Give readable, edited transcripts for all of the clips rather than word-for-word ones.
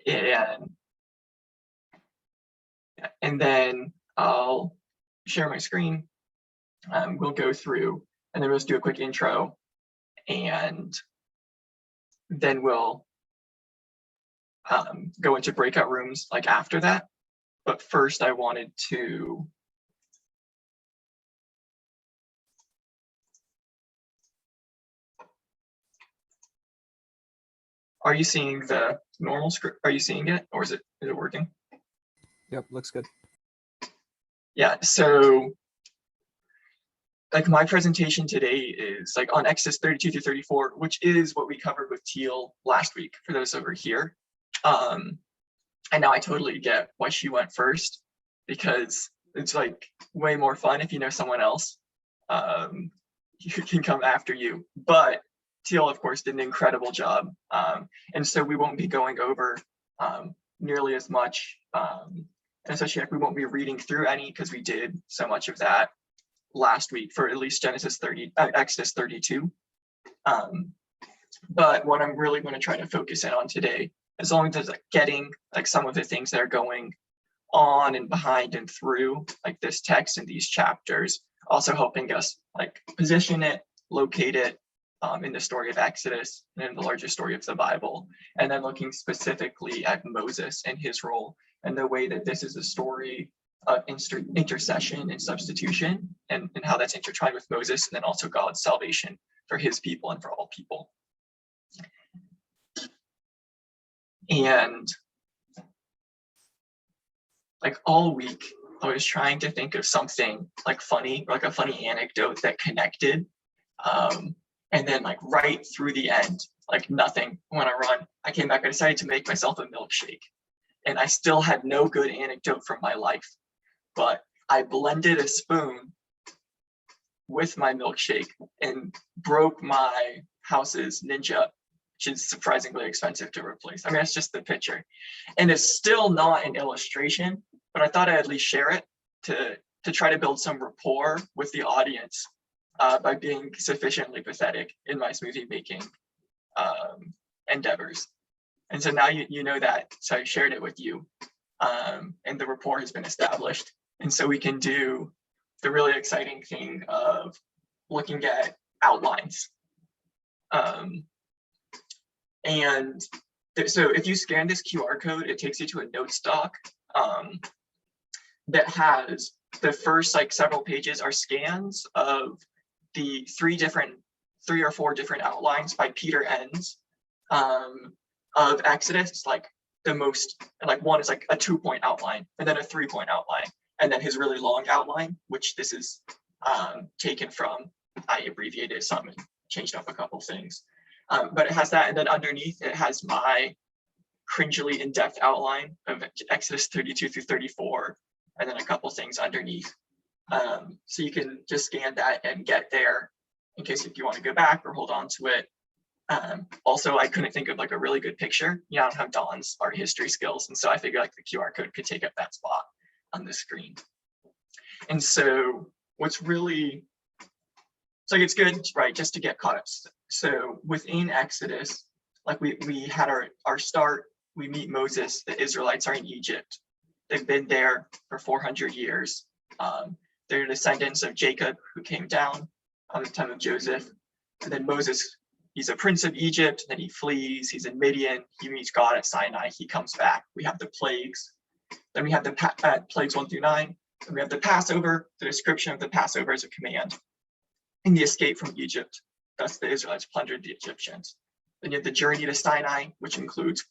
and then I'll share my screen. We'll go through, and then we'll just do a quick intro, and then we'll go into breakout rooms like after that. But first I wanted to Are you seeing the normal script? Are you seeing it, or is it working? Yep, looks good. Yeah, so like my presentation today is like on Exodus 32 through 34, which is what we covered with Teal last week for those over here. And now I totally get why she went first, because it's like way more fun if you know someone else who can come after you. But Teal, of course, did an incredible job. And so we won't be going over nearly as much. And especially like we won't be reading through any, because we did so much of that last week for at least Exodus 32. But what I'm really going to try to focus in on today, as long as it's like getting like some of the things that are going on and behind and through like this text and these chapters, also helping us like position it, locate it in the story of Exodus and in the larger story of the Bible, and then looking specifically at Moses and his role and the way that this is a story of intercession and substitution, and how that's intertwined with Moses, and then also God's salvation for his people and for all people. And like all week, I was trying to think of something like funny, like a funny anecdote that connected. And then like right through the end, like nothing went to run. I came back, I decided to make myself a milkshake. And I still had no good anecdote from my life, but I blended a spoon with my milkshake and broke my house's Ninja, which is surprisingly expensive to replace. I mean, it's just the picture. And it's still not an illustration, but I thought I'd at least share it to try to build some rapport with the audience by being sufficiently pathetic in my smoothie making endeavors. And so now you know that, so I shared it with you, and the rapport has been established. And so we can do the really exciting thing of looking at outlines. And so if you scan this QR code, it takes you to a notes doc that has the first like several pages are scans of the three or four different outlines by Peter Enns of Exodus. Like the most, like one is like a 2-point outline, and then a 3-point outline, and then his really long outline, which this is taken from. I abbreviated some and changed up a couple things. But it has that, and then underneath it has my cringily in-depth outline of Exodus 32 through 34, and then a couple things underneath. So you can just scan that and get there in case if you want to go back or hold on to it. Also, I couldn't think of like a really good picture. I don't have Dawn's art history skills, and so I figured like the QR code could take up that spot on the screen. And so what's really, it's like it's good, right, just to get caught up. So within Exodus, like we had our start, we meet Moses, the Israelites are in Egypt. They've been there for 400 years. They're descendants of Jacob, who came down on the time of Joseph. And then Moses, he's a prince of Egypt, then he flees, he's in Midian, he meets God at Sinai, he comes back. We have the plagues. Then we have the plagues 1 through 9. Then we have the Passover, the description of the Passover as a command, and the escape from Egypt. Thus the Israelites plundered the Egyptians. Then you have the journey to Sinai, which includes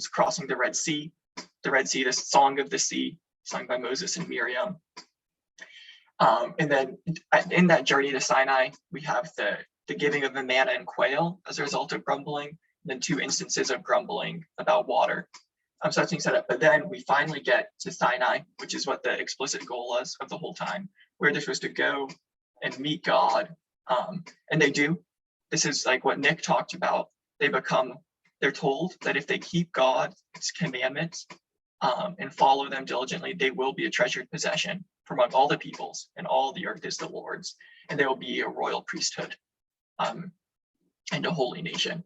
crossing the Red Sea, the Song of the Sea, sung by Moses and Miriam. And then in that journey to Sinai, we have the giving of the manna and quail as a result of grumbling, and then 2 instances of grumbling about water. So that's being set up. But then we finally get to Sinai, which is what the explicit goal was of the whole time, where they're supposed to go and meet God. And they do. This is like what Nick talked about. They're told that if they keep God's commandments and follow them diligently, they will be a treasured possession from among all the peoples, and all the earth is the Lord's, and they will be a royal priesthood and a holy nation.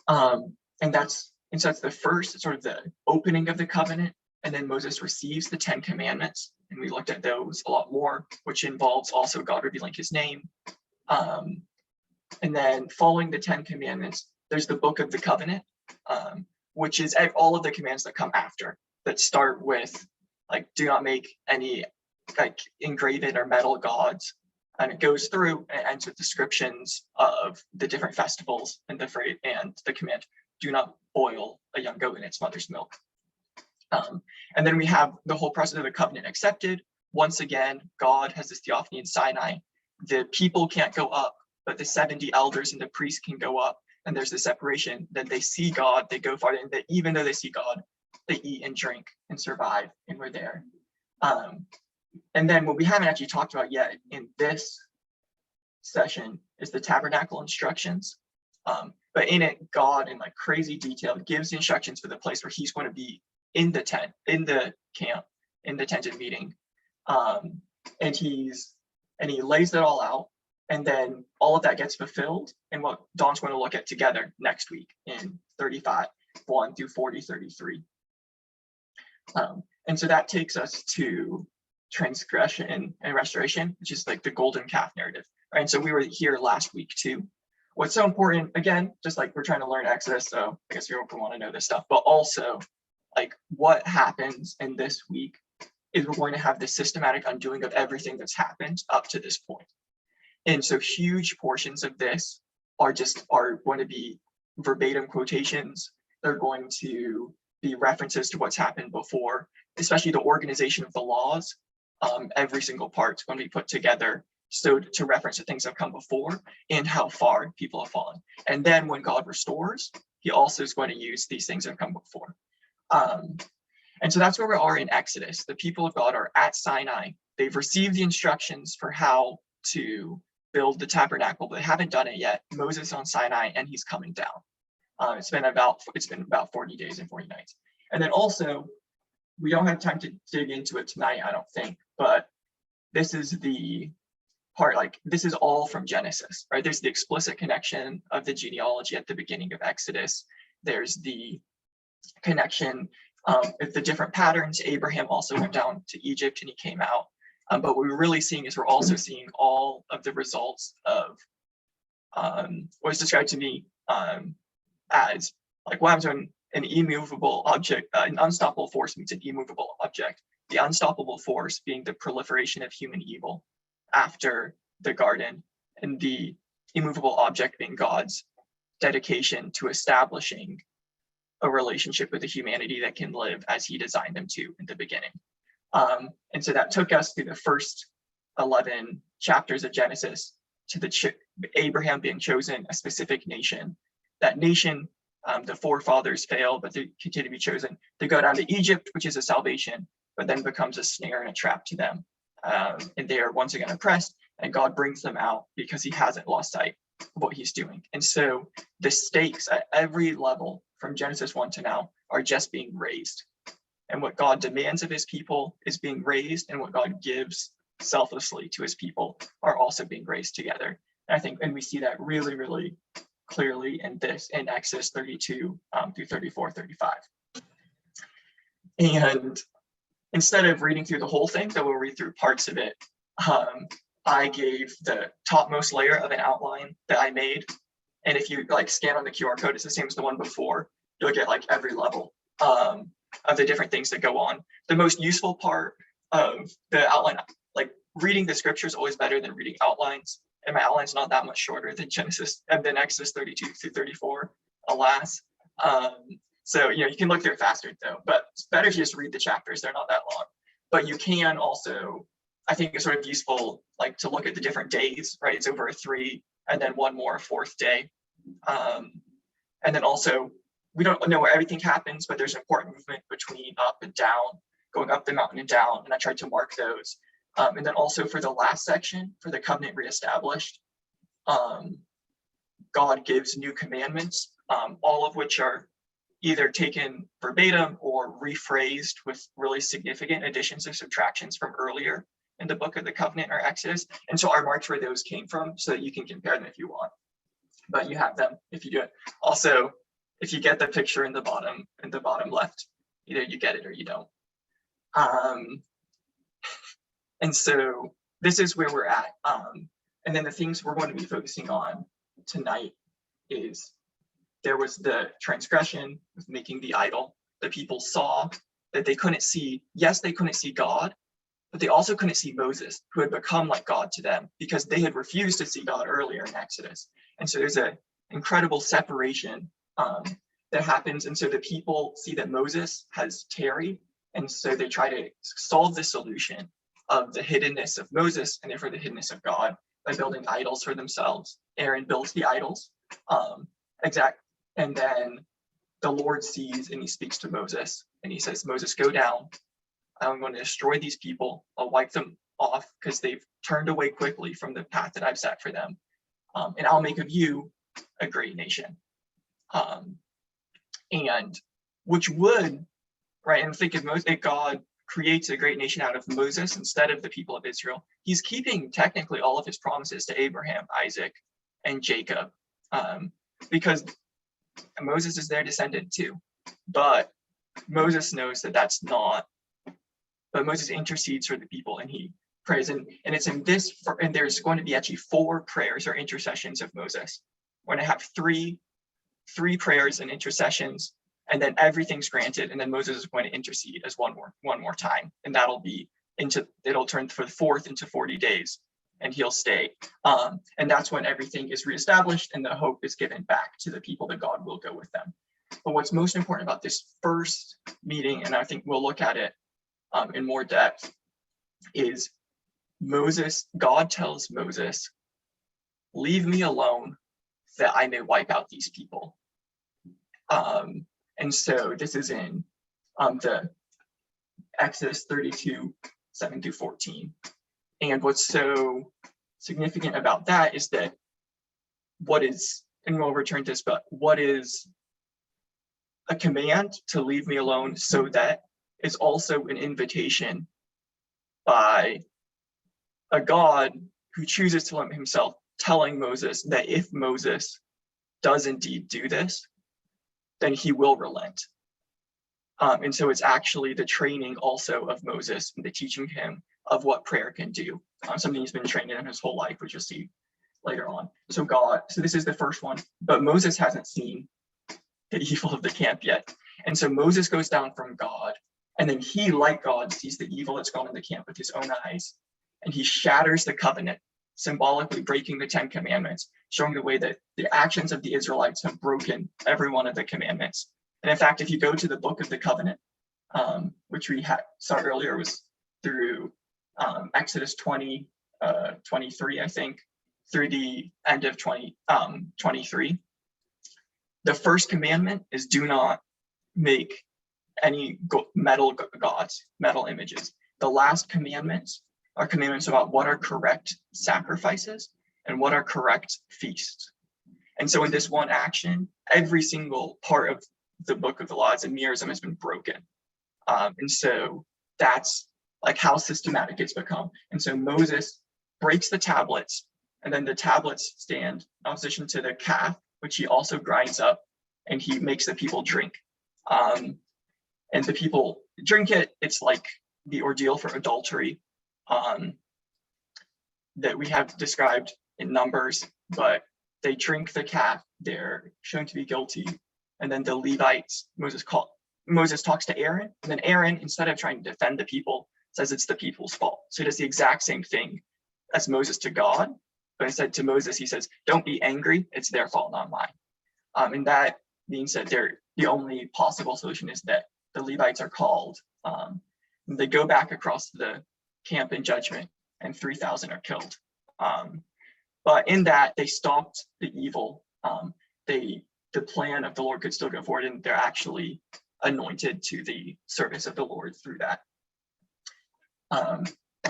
And that's And so that's the first sort of the opening of the covenant. And then Moses receives the 10 commandments. And we looked at those a lot more, which involves also God revealing his name. And then following the 10 commandments, there's the book of the covenant, which is all of the commands that come after, that start with like, do not make any like engraven or metal gods. And it goes through and ends with descriptions of the different festivals and the command, do not boil a young goat in its mother's milk. And then we have the whole process of the covenant accepted. Once again, God has this theophany in Sinai. The people can't go up, but the 70 elders and the priests can go up. And there's the separation. Then they see God, they go farther, and even though they see God, they eat and drink and survive, and we're there. And then what we haven't actually talked about yet in this session is the tabernacle instructions. But in it, God, in like crazy detail, gives the instructions for the place where he's going to be in the tent, in the camp, in the tented meeting. And he lays it all out. And then all of that gets fulfilled in what Dawn's going to look at together next week in 35, 1 through 40, 33. And so that takes us to transgression and restoration, which is like the golden calf narrative. Right? And so we were here last week too. What's so important, again, just like we're trying to learn Exodus, so I guess you want to know this stuff, but also like what happens in this week is we're going to have this systematic undoing of everything that's happened up to this point. And so huge portions of this are going to be verbatim quotations. They're going to be references to what's happened before, especially the organization of the laws. Every single part's going to be put together so to reference the things that have come before and how far people have fallen. And then when God restores, he also is going to use these things that have come before. And so that's where we are in Exodus. The people of God are at Sinai. They've received the instructions for how to build the tabernacle, but they haven't done it yet. Moses on Sinai, and he's coming down. It's been about 40 days and 40 nights. And then also, we don't have time to dig into it tonight, I don't think, but this is the part, like this is all from Genesis, right? There's the explicit connection of the genealogy at the beginning of Exodus. There's the connection with the different patterns. Abraham also went down to Egypt and he came out. But what we're really seeing is we're also seeing all of the results of what was described to me as like what happens when an immovable object, an unstoppable force meets an immovable object. The unstoppable force being the proliferation of human evil after the garden, and the immovable object being God's dedication to establishing a relationship with the humanity that can live as he designed them to in the beginning. And so that took us through the first 11 chapters of Genesis to Abraham being chosen, a specific nation. That nation, the forefathers failed, but they continue to be chosen. They go down to Egypt, which is a salvation, but then becomes a snare and a trap to them. And they are once again oppressed, and God brings them out because he hasn't lost sight of what he's doing. And so the stakes at every level from Genesis 1 to now are just being raised. And what God demands of his people is being raised, and what God gives selflessly to his people are also being raised together. And I think, and we see that really, really clearly in Exodus 32 through 34, 35. And instead of reading through the whole thing, that we'll read through parts of it, I gave the topmost layer of an outline that I made. And if you like scan on the QR code, it's the same as the one before. You'll get like every level of the different things that go on. The most useful part of the outline, like reading the scripture is always better than reading outlines. And my outline's not that much shorter than Exodus 32 through 34, alas. So, you can look through it faster though, but it's better to just read the chapters. They're not that long, but you can also, I think it's sort of useful, like to look at the different days, right? It's over 3 and then one more, 4th day. And then also, we don't know where everything happens, but there's an important movement between up and down, going up the mountain and down. And I tried to mark those. And then also for the last section, for the covenant reestablished, God gives new commandments, all of which are either taken verbatim or rephrased with really significant additions or subtractions from earlier in the book of the covenant or Exodus. And so I marked where those came from so that you can compare them if you want. But you have them if you do it. Also, if you get the picture in the bottom left, either you get it or you don't. And so this is where we're at. And then the things we're going to be focusing on tonight is there was the transgression with making the idol. The people saw that they couldn't see, yes, they couldn't see God, but they also couldn't see Moses, who had become like God to them because they had refused to see God earlier in Exodus. And so there's an incredible separation that happens. And so the people see that Moses has tarried. And so they try to solve the solution of the hiddenness of Moses and therefore the hiddenness of God by building idols for themselves. Aaron builds the idols. And then the Lord sees and he speaks to Moses and he says, Moses, go down. I'm going to destroy these people. I'll wipe them off because they've turned away quickly from the path that I've set for them. And I'll make of you a great nation. And which would, right, and think of Moses, God creates a great nation out of Moses instead of the people of Israel. He's keeping technically all of his promises to Abraham, Isaac, and Jacob, because Moses is their descendant too. But Moses knows that that's not, but Moses intercedes for the people and he prays. And it's in this, and there's going to be actually 4 prayers or intercessions of Moses. We're going to have three prayers and intercessions, and then everything's granted, and then Moses is going to intercede as one more time, and it'll turn for the 4th into 40 days, and he'll stay. And that's when everything is reestablished and the hope is given back to the people that God will go with them. But what's most important about this first meeting, and I think we'll look at it in more depth, is God tells Moses, leave me alone that I may wipe out these people. And so this is in the Exodus 32, 7 through 14. And what's so significant about that is that and we'll return to this, but what is a command to leave me alone so that is also an invitation by a God who chooses to limit himself, telling Moses that if Moses does indeed do this, then he will relent. And so it's actually the training also of Moses and the teaching him of what prayer can do. Something he's been trained in his whole life, which you'll see later on. So this is the first one, but Moses hasn't seen the evil of the camp yet. And so Moses goes down from God, and then he, like God, sees the evil that's gone in the camp with his own eyes. And he shatters the covenant, symbolically breaking the 10 commandments, showing the way that the actions of the Israelites have broken every one of the commandments. And in fact, if you go to the book of the covenant, which we saw earlier was through Exodus 20, 23, I think, through the end of 23. The first commandment is do not make any metal gods, metal images. The last commandments are commandments about what are correct sacrifices and what are correct feasts. And so in this one action, every single part of the book of the laws and merism has been broken. And so that's like how systematic it's become. And so Moses breaks the tablets, and then the tablets stand in opposition to the calf, which he also grinds up, and he makes the people drink. And the people drink it. It's like the ordeal for adultery that we have described in Numbers, but they drink the calf. They're shown to be guilty. And then the Levites, Moses talks to Aaron, and then Aaron, instead of trying to defend the people, says it's the people's fault. So he does the exact same thing as Moses to God, but instead to Moses, he says, don't be angry, it's their fault, not mine. And that means that the only possible solution is that the Levites are called. They go back across the camp in judgment, and 3,000 are killed. But in that, they stopped the evil. The plan of the Lord could still go forward, and they're actually anointed to the service of the Lord through that.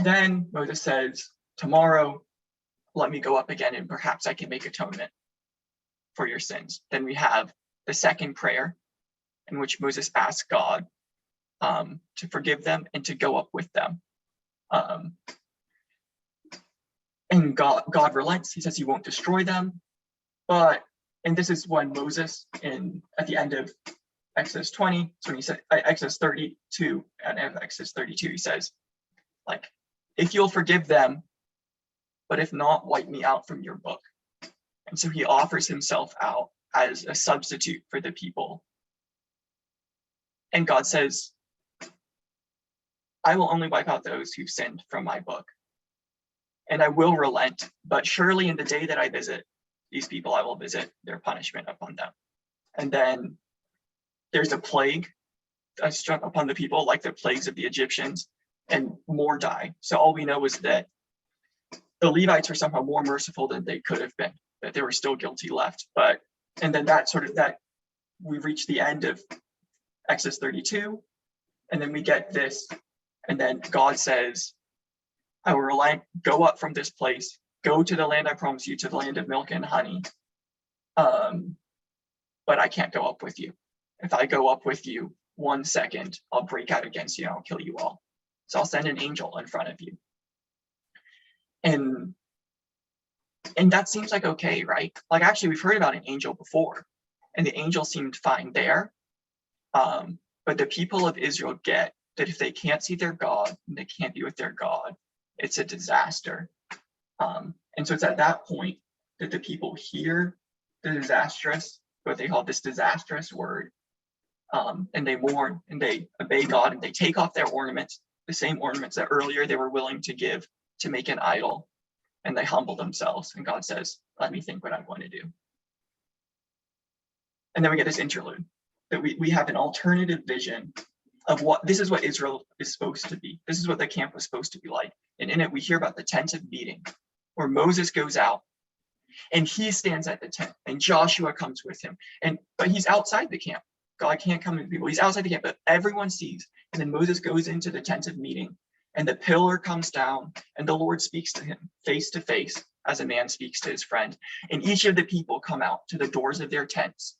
Then Moses says, tomorrow, let me go up again, and perhaps I can make atonement for your sins. Then we have the second prayer, in which Moses asks God to forgive them and to go up with them. And God relents. He says he won't destroy them, but And this is when Moses, at the end of Exodus 20, so when he said Exodus 32 and Exodus 32, he says, like, if you'll forgive them, but if not, wipe me out from your book. And so he offers himself out as a substitute for the people. And God says, I will only wipe out those who've sinned from my book. And I will relent, but surely in the day that I visit these people, I will visit their punishment upon them. And then there's a plague struck upon the people, like the plagues of the Egyptians, and more die. So all we know is that the Levites were somehow more merciful than they could have been, that they were still guilty left. And then we reach the end of Exodus 32, and then we get this, and then God says, I will relent, go up from this place, go to the land I promise you, to the land of milk and honey. But I can't go up with you. If I go up with you 1 second, I'll break out against you and I'll kill you all. So I'll send an angel in front of you. And that seems like okay, right? Like actually we've heard about an angel before, and the angel seemed fine there. But the people of Israel get that if they can't see their God and they can't be with their God, it's a disaster. And so it's at that point that the people hear the disastrous, what they call this disastrous word, and they mourn and they obey God and they take off their ornaments, the same ornaments that earlier they were willing to give to make an idol, and they humble themselves. And God says, let me think what I'm going to do. And then we get this interlude that we have an alternative vision of this is what Israel is supposed to be. This is what the camp was supposed to be like. And in it, we hear about the tent of meeting, where Moses goes out and he stands at the tent and Joshua comes with him. But he's outside the camp. God can't come to people. He's outside the camp, but everyone sees. And then Moses goes into the tent of meeting, and the pillar comes down, and the Lord speaks to him face to face as a man speaks to his friend. And each of the people come out to the doors of their tents.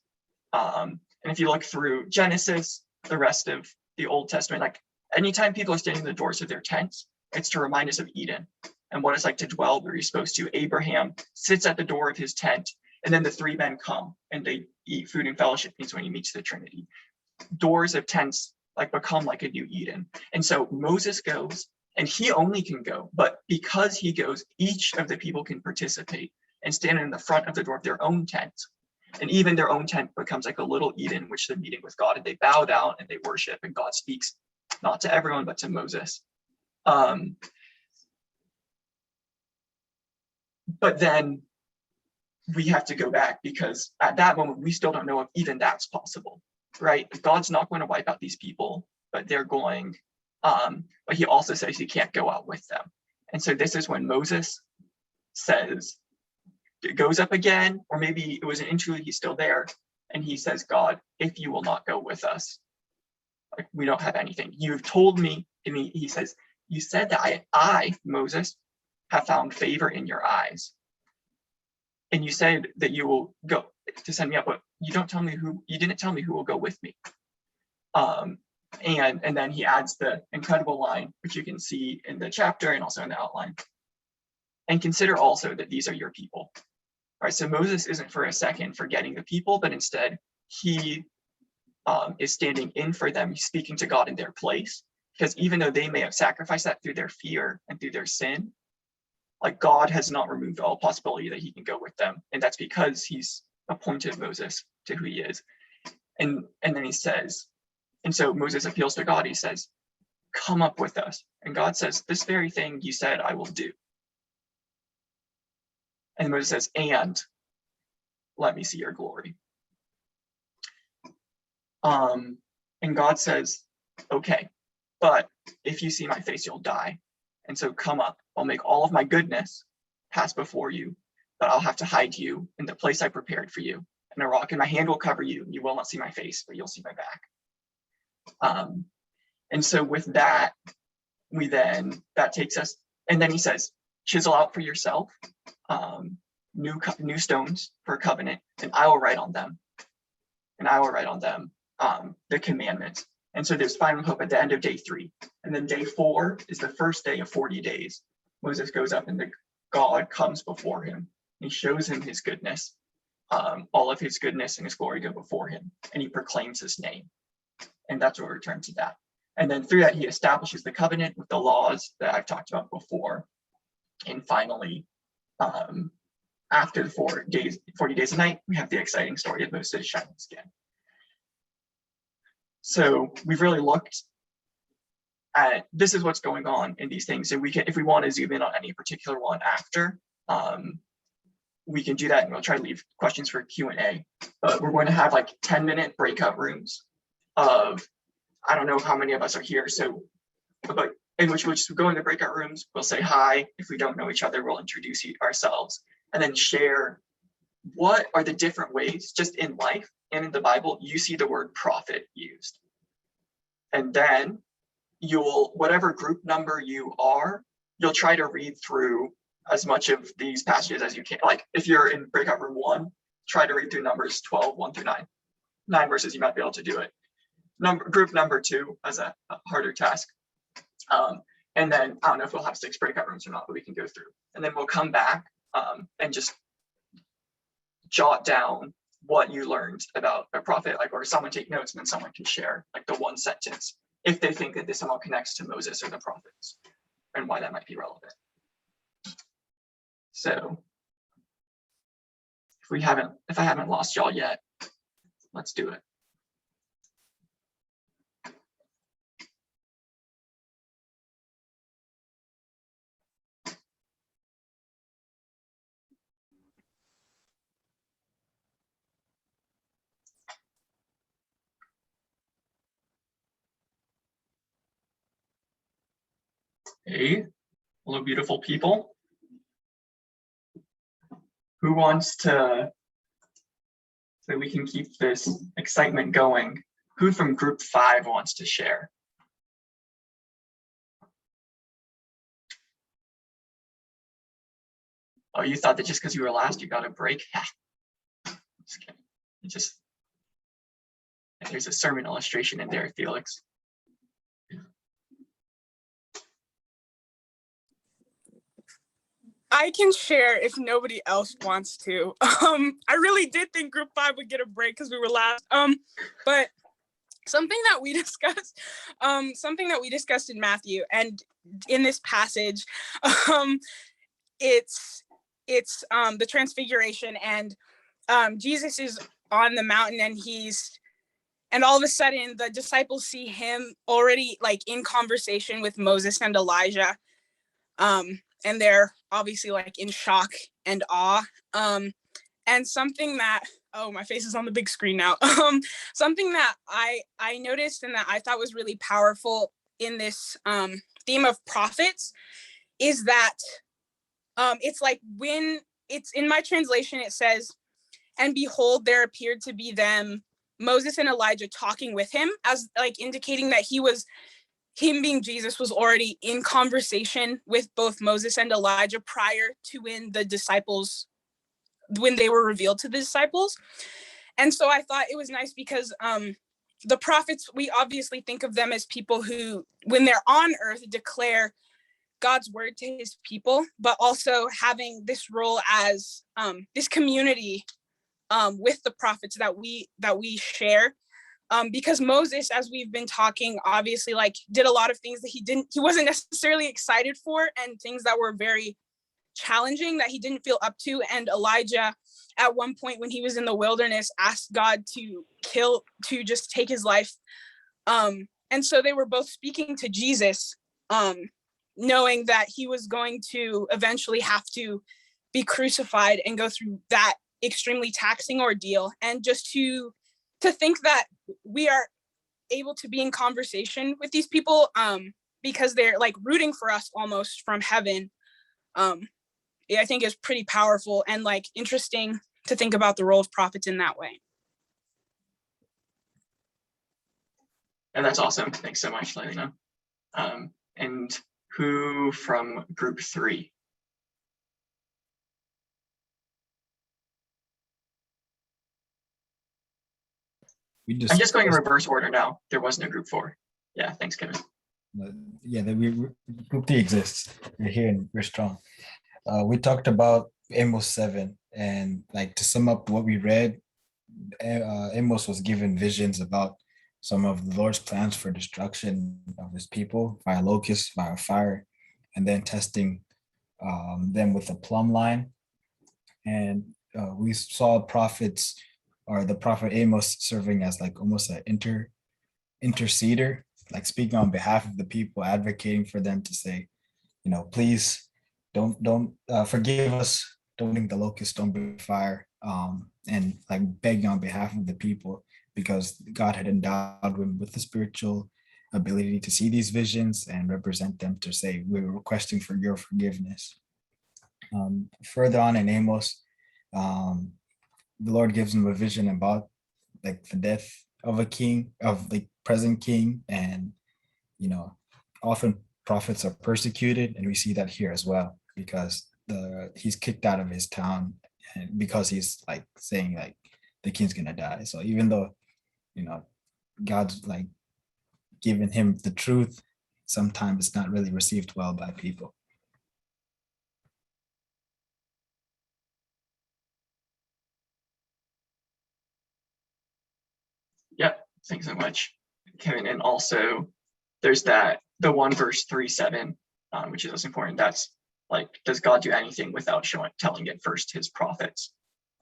And if you look through Genesis, the rest of the Old Testament, like anytime people are standing at the doors of their tents, it's to remind us of Eden and what it's like to dwell where you're supposed to. Abraham sits at the door of his tent, and then the three men come and they eat food and fellowship. Means when he meets the Trinity. Doors of tents like become like a new Eden. And so Moses goes, and he only can go, but because he goes, each of the people can participate and stand in the front of the door of their own tent. And even their own tent becomes like a little Eden, which they're meeting with God, and they bow down and they worship, and God speaks not to everyone, but to Moses. But then we have to go back, because at that moment, we still don't know if even that's possible, right? God's not going to wipe out these people, but they're going, but he also says he can't go out with them. And so this is when Moses says, it goes up again, or maybe it was an interlude, he's still there, and he says, God, if you will not go with us, like we don't have anything. You've told me, and he says, you said that I, Moses, have found favor in your eyes. And you said that you will go to send me up, but you didn't tell me who will go with me. And then he adds the incredible line, which you can see in the chapter and also in the outline. And consider also that these are your people. All right, so Moses isn't for a second forgetting the people, but instead he is standing in for them, speaking to God in their place. Because even though they may have sacrificed that through their fear and through their sin, like God has not removed all possibility that he can go with them. And that's because he's appointed Moses to who he is. And then he says, and so Moses appeals to God. He says, come up with us. And God says, this very thing you said I will do. And Moses says, and let me see your glory. And God says, okay, but if you see my face, you'll die. And so come up, I'll make all of my goodness pass before you, but I'll have to hide you in the place I prepared for you. And a rock in my hand will cover you. You will not see my face, but you'll see my back. And so with that, that takes us, and then he says, chisel out for yourself new stones for a covenant, and I will write on them. The commandments. And so there's final hope at the end of day 3. And then day 4 is the first day of 40 days. Moses goes up and God comes before him. He shows him his goodness. all of his goodness and his glory go before him, and he proclaims his name. And that's where we return to that. And then through that, he establishes the covenant with the laws that I've talked about before. And finally, after the 40 days a night, we have the exciting story of Moses shining skin. So we've really looked at, this is what's going on in these things. And we can, if we want to zoom in on any particular one after, we can do that, and we'll try to leave questions for Q&A. But we're going to have like 10-minute breakout rooms of, I don't know how many of us are here, so, but in which we'll just go into breakout rooms, we'll say hi. If we don't know each other, we'll introduce ourselves, and then share what are the different ways, just in life and in the Bible, you see the word prophet used. And then you'll, whatever group number you are, you'll try to read through as much of these passages as you can. Like if you're in breakout room 1, try to read through Numbers 12, 1 through 9. 9 verses, you might be able to do it. Group number 2 as a harder task. And then I don't know if we'll have 6 breakout rooms or not, but we can go through. And then we'll come back and just jot down what you learned about a prophet, like, or someone take notes, and then someone can share like the one sentence if they think that this somehow connects to Moses or the prophets and why that might be relevant. So if I haven't lost y'all yet, let's do it. Hey, hello, beautiful people. Who wants to, so we can keep this excitement going? Who from group 5 wants to share? Oh, you thought that just because you were last, you got a break? Yeah. Just kidding. It just, there's a sermon illustration in there, Felix. I can share if nobody else wants to. I really did think group 5 would get a break because we were last. But something that we discussed in Matthew and in this passage, it's the transfiguration, and Jesus is on the mountain, and all of a sudden the disciples see him already like in conversation with Moses and Elijah. And they're obviously like in shock and awe. And something that, oh, my face is on the big screen now. Something that I noticed and that I thought was really powerful in this theme of prophets is that it's like when it's in my translation, it says, and behold, there appeared to be them, Moses and Elijah talking with him, as like indicating that him being Jesus was already in conversation with both Moses and Elijah prior to when they were revealed to the disciples. And so I thought it was nice because the prophets, we obviously think of them as people who, when they're on earth, declare God's word to his people, but also having this role as this community with the prophets that we share. Because Moses, as we've been talking, obviously like did a lot of things that he wasn't necessarily excited for, and things that were very challenging that he didn't feel up to. And Elijah, at one point when he was in the wilderness, asked God to just take his life. And so they were both speaking to Jesus, knowing that he was going to eventually have to be crucified and go through that extremely taxing ordeal. And just to think that we are able to be in conversation with these people because they're like rooting for us almost from heaven, I think is pretty powerful and like interesting to think about the role of prophets in that way. And that's awesome. Thanks so much, Lelina. And who from group 3? I'm just going in reverse order now. There was no group 4. Yeah, thanks, Kevin. Yeah, group 3 exists. We're here and we're strong. We talked about Amos 7, And like to sum up what we read, Amos was given visions about some of the Lord's plans for destruction of his people via locusts, via fire, and then testing them with a plumb line. And we saw prophets, or the prophet Amos, serving as like almost an interceder, like speaking on behalf of the people, advocating for them to say, please don't forgive us, don't bring the locust, don't bring fire, and like begging on behalf of the people, because God had endowed him with the spiritual ability to see these visions and represent them, to say, we're requesting for your forgiveness. Further on in Amos, the Lord gives him a vision about like the death of a king, of the present king, and often prophets are persecuted, and we see that here as well, because he's kicked out of his town, and because he's like saying like the king's gonna die. So even though God's like giving him the truth, sometimes it's not really received well by people. Yep, thanks so much, Kevin. And also there's the 1 verse 3:7, which is important. That's like, does God do anything without telling it first his prophets?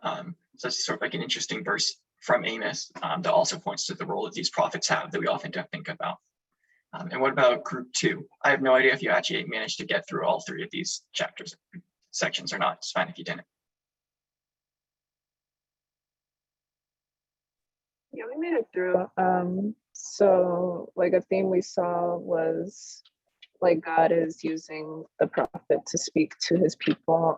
So that's sort of like an interesting verse from Amos that also points to the role that these prophets have that we often don't think about. And what about group 2? I have no idea if you actually managed to get through all 3 of these sections or not. It's fine if you didn't. Yeah, we made it through. So like a theme we saw was like God is using the prophet to speak to his people,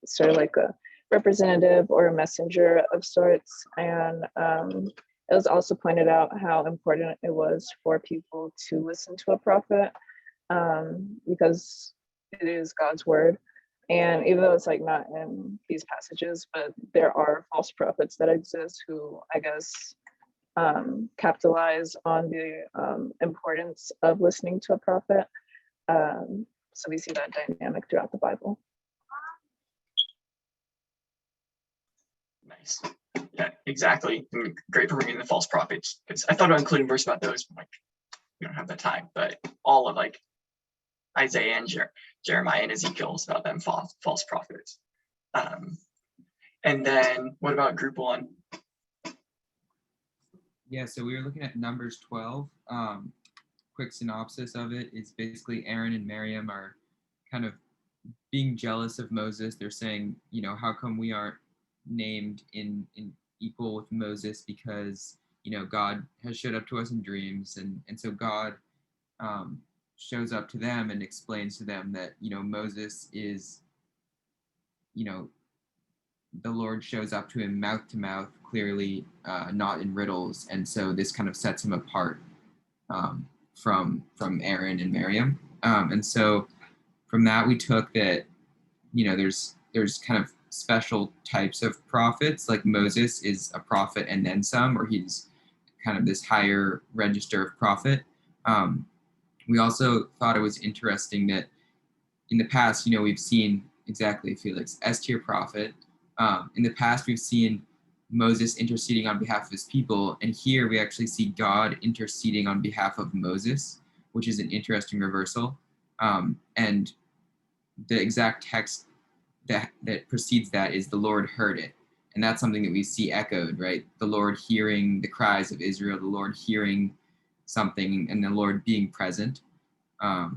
sort of like a representative or a messenger of sorts. And it was also pointed out how important it was for people to listen to a prophet, because it is God's word. And even though it's like not in these passages, but there are false prophets that exist who, I guess, capitalize on the importance of listening to a prophet. So we see that dynamic throughout the Bible. Nice. Yeah, exactly. Great for bringing the false prophets, because I thought about including verse about those, but like we don't have the time. But all of like Isaiah and Jeremiah and Ezekiel is about them false prophets. And then what about group 1? Yeah, so we were looking at Numbers 12. Quick synopsis of it is basically Aaron and Miriam are kind of being jealous of Moses. They're saying, how come we aren't named in equal with Moses, because God has showed up to us in dreams, and so God shows up to them and explains to them that Moses is the Lord shows up to him mouth to mouth, clearly, not in riddles, and so this kind of sets him apart from Aaron and Miriam, and so from that we took that there's kind of special types of prophets. Like Moses is a prophet and then some, or he's kind of this higher register of prophet. We also thought it was interesting that in the past, we've seen exactly Felix S-tier prophet. In the past, we've seen Moses interceding on behalf of his people, and here we actually see God interceding on behalf of Moses, which is an interesting reversal. And the exact text that precedes that is the Lord heard it. And that's something that we see echoed, right? The Lord hearing the cries of Israel, the Lord hearing something, and the Lord being present. A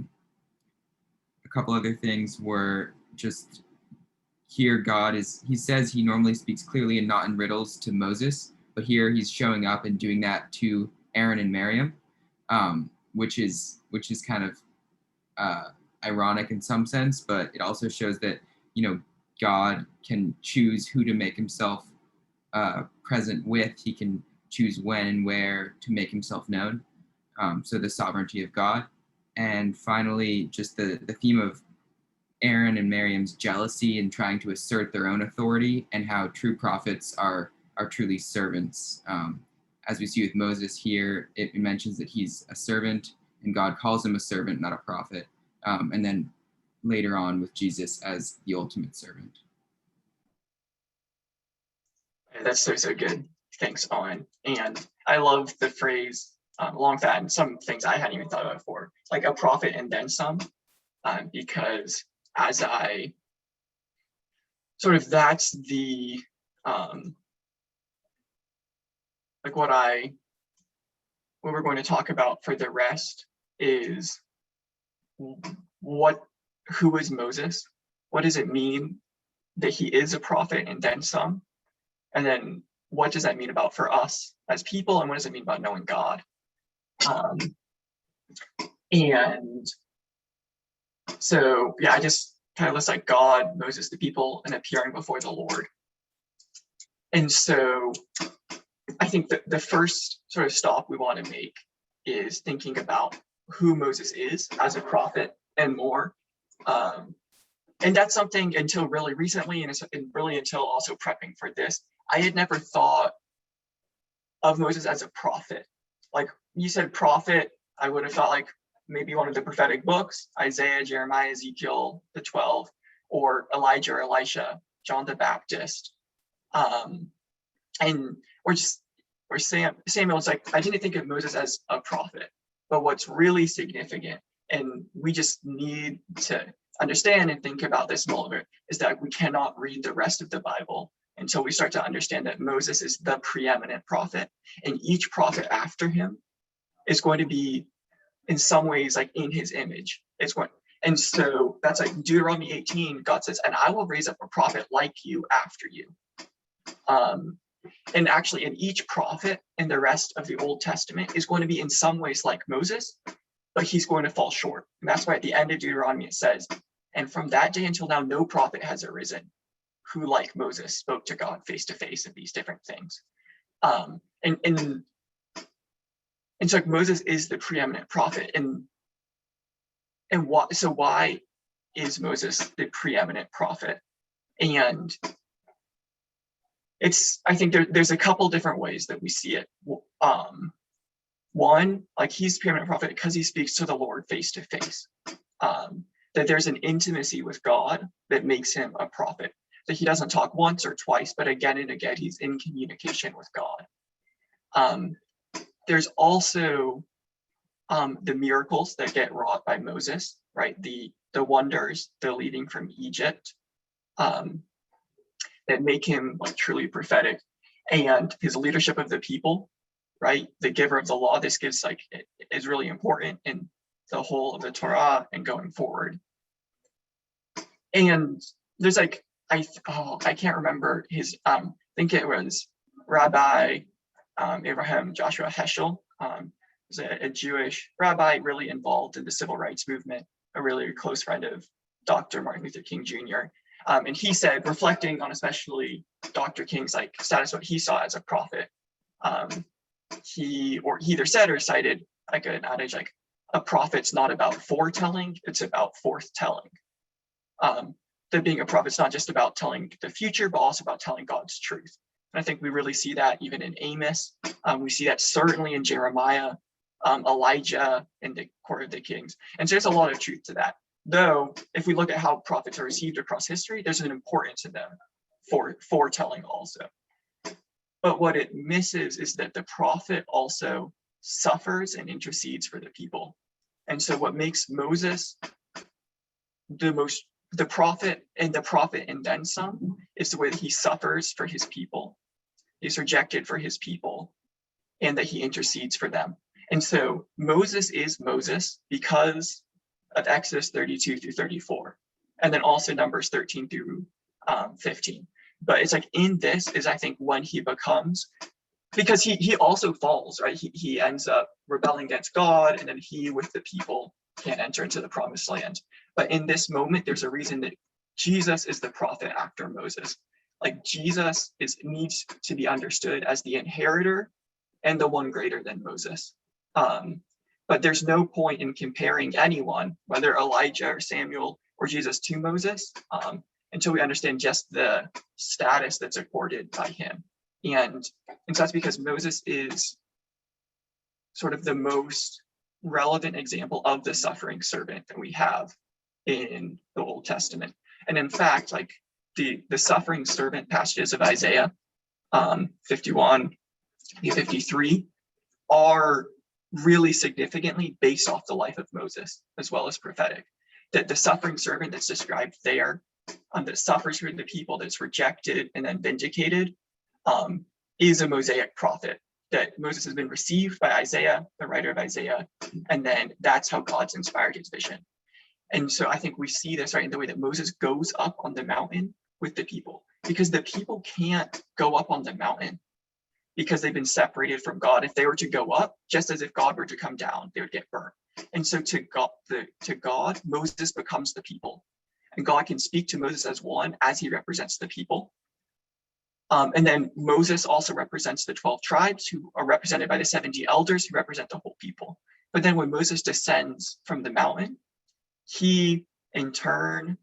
couple other things were just here he says he normally speaks clearly and not in riddles to Moses, but here he's showing up and doing that to Aaron and Miriam, which is kind of ironic in some sense, but it also shows that God can choose who to make himself present with. He can choose when and where to make himself known. So the sovereignty of God. And finally, just the theme of Aaron and Miriam's jealousy and trying to assert their own authority, and how true prophets are truly servants. As we see with Moses here, it mentions that he's a servant, and God calls him a servant, not a prophet. And then later on with Jesus as the ultimate servant. That's so good. Thanks, Owen. And I love the phrase along that, and some things I hadn't even thought about before, like a prophet and then some, because as I sort of, that's the like what we're going to talk about for the rest is who is Moses? What does it mean that he is a prophet and then some? And then what does that mean about for us as people, and what does it mean about knowing God? And so, yeah, I just kind of list like God, Moses, the people, and appearing before the Lord. And so I think that the first sort of stop we want to make is thinking about who Moses is as a prophet and more. And that's something until really recently, and really until also prepping for this, I had never thought of Moses as a prophet. Like you said, prophet, I would have thought like maybe one of the prophetic books, Isaiah, Jeremiah, Ezekiel, the 12, or Elijah or Elisha, John the Baptist. Or Samuel's like, I didn't think of Moses as a prophet, but what's really significant, and we just need to understand and think about this moment, is that we cannot read the rest of the Bible until we start to understand that Moses is the preeminent prophet, and each prophet after him is going to be in some ways like in his image. And so that's like Deuteronomy 18, God says, and I will raise up a prophet like you after you. And actually in each prophet in the rest of the Old Testament is going to be in some ways like Moses, but he's going to fall short. And that's why at the end of Deuteronomy it says, and from that day until now, no prophet has arisen who, like Moses, spoke to God face to face of these different things. And so like Moses is the preeminent prophet. And why is Moses the preeminent prophet? And I think there's a couple different ways that we see it. One, like he's preeminent prophet because he speaks to the Lord face to face. That there's an intimacy with God that makes him a prophet. That he doesn't talk once or twice, but again and again, he's in communication with God. There's also the miracles that get wrought by Moses, right? The wonders, the leading from Egypt, that make him like truly prophetic, and his leadership of the people, right? The giver of the law. This gives like it is really important in the whole of the Torah and going forward. And there's like I can't remember his I think it was Rabbi Abraham Joshua Heschel, was a Jewish rabbi really involved in the civil rights movement, a really close friend of Dr. Martin Luther King Jr. And he said, reflecting on especially Dr. King's like status, what he saw as a prophet, he either said or cited like an adage like, a prophet's not about foretelling, it's about forthtelling. That being a prophet's not just about telling the future, but also about telling God's truth. And I think we really see that even in Amos. We see that certainly in Jeremiah, Elijah, and the Court of the Kings. And so there's a lot of truth to that. Though, if we look at how prophets are received across history, there's an importance in them for foretelling also. But what it misses is that the prophet also suffers and intercedes for the people. And so what makes Moses the prophet and then some is the way that he suffers for his people. He's rejected for his people, and that he intercedes for them. And so Moses is Moses because of Exodus 32 through 34, and then also Numbers 13 through 15. But it's like in this is I think when he becomes, because he also falls, right? He ends up rebelling against God, and then he with the people can't enter into the promised land. But in this moment, there's a reason that Jesus is the prophet after Moses. Like Jesus needs to be understood as the inheritor and the one greater than Moses. But there's no point in comparing anyone, whether Elijah or Samuel or Jesus, to Moses, until we understand just the status that's accorded by him. And so that's because Moses is sort of the most relevant example of the suffering servant that we have in the Old Testament. And in fact, like the suffering servant passages of Isaiah, 51 to 53 are really significantly based off the life of Moses, as well as prophetic. That the suffering servant that's described there, that suffers for the people, that's rejected and then vindicated, is a Mosaic prophet. That Moses has been received by Isaiah, the writer of Isaiah, and then that's how God's inspired his vision. And so I think we see this, right, in the way that Moses goes up on the mountain with the people, because the people can't go up on the mountain because they've been separated from God. If they were to go up, just as if God were to come down, they would get burnt. And so to God, Moses becomes the people. And God can speak to Moses as one, as he represents the people. And then Moses also represents the 12 tribes, who are represented by the 70 elders, who represent the whole people. But then when Moses descends from the mountain, he in turn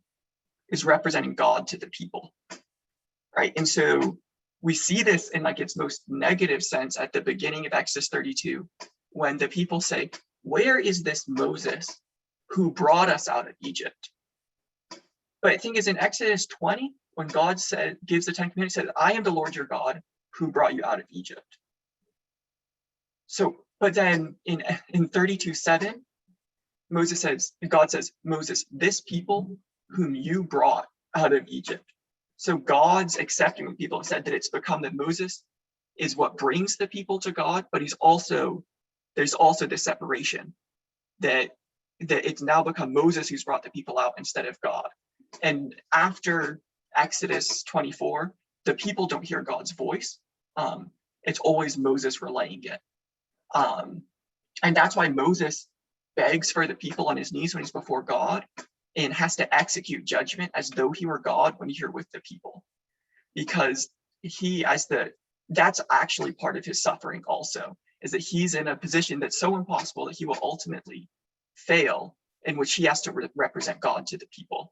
is representing God to the people, right? And so we see this in like its most negative sense at the beginning of Exodus 32, when the people say, "Where is this Moses who brought us out of Egypt?" But I think it's in Exodus 20, when God gives the 10 Commandments, says, "I am the Lord your God who brought you out of Egypt." So, but then in 32:7, God says, "Moses, this people whom you brought out of Egypt." So God's accepting the people. Said that it's become that Moses is what brings the people to God, but there's also this separation that it's now become Moses who's brought the people out instead of God. And after Exodus 24, the people don't hear God's voice. It's always Moses relaying it. And that's why Moses begs for the people on his knees when he's before God, and has to execute judgment as though he were God when you're with the people, because that's actually part of his suffering also, is that he's in a position that's so impossible that he will ultimately fail, in which he has to represent God to the people.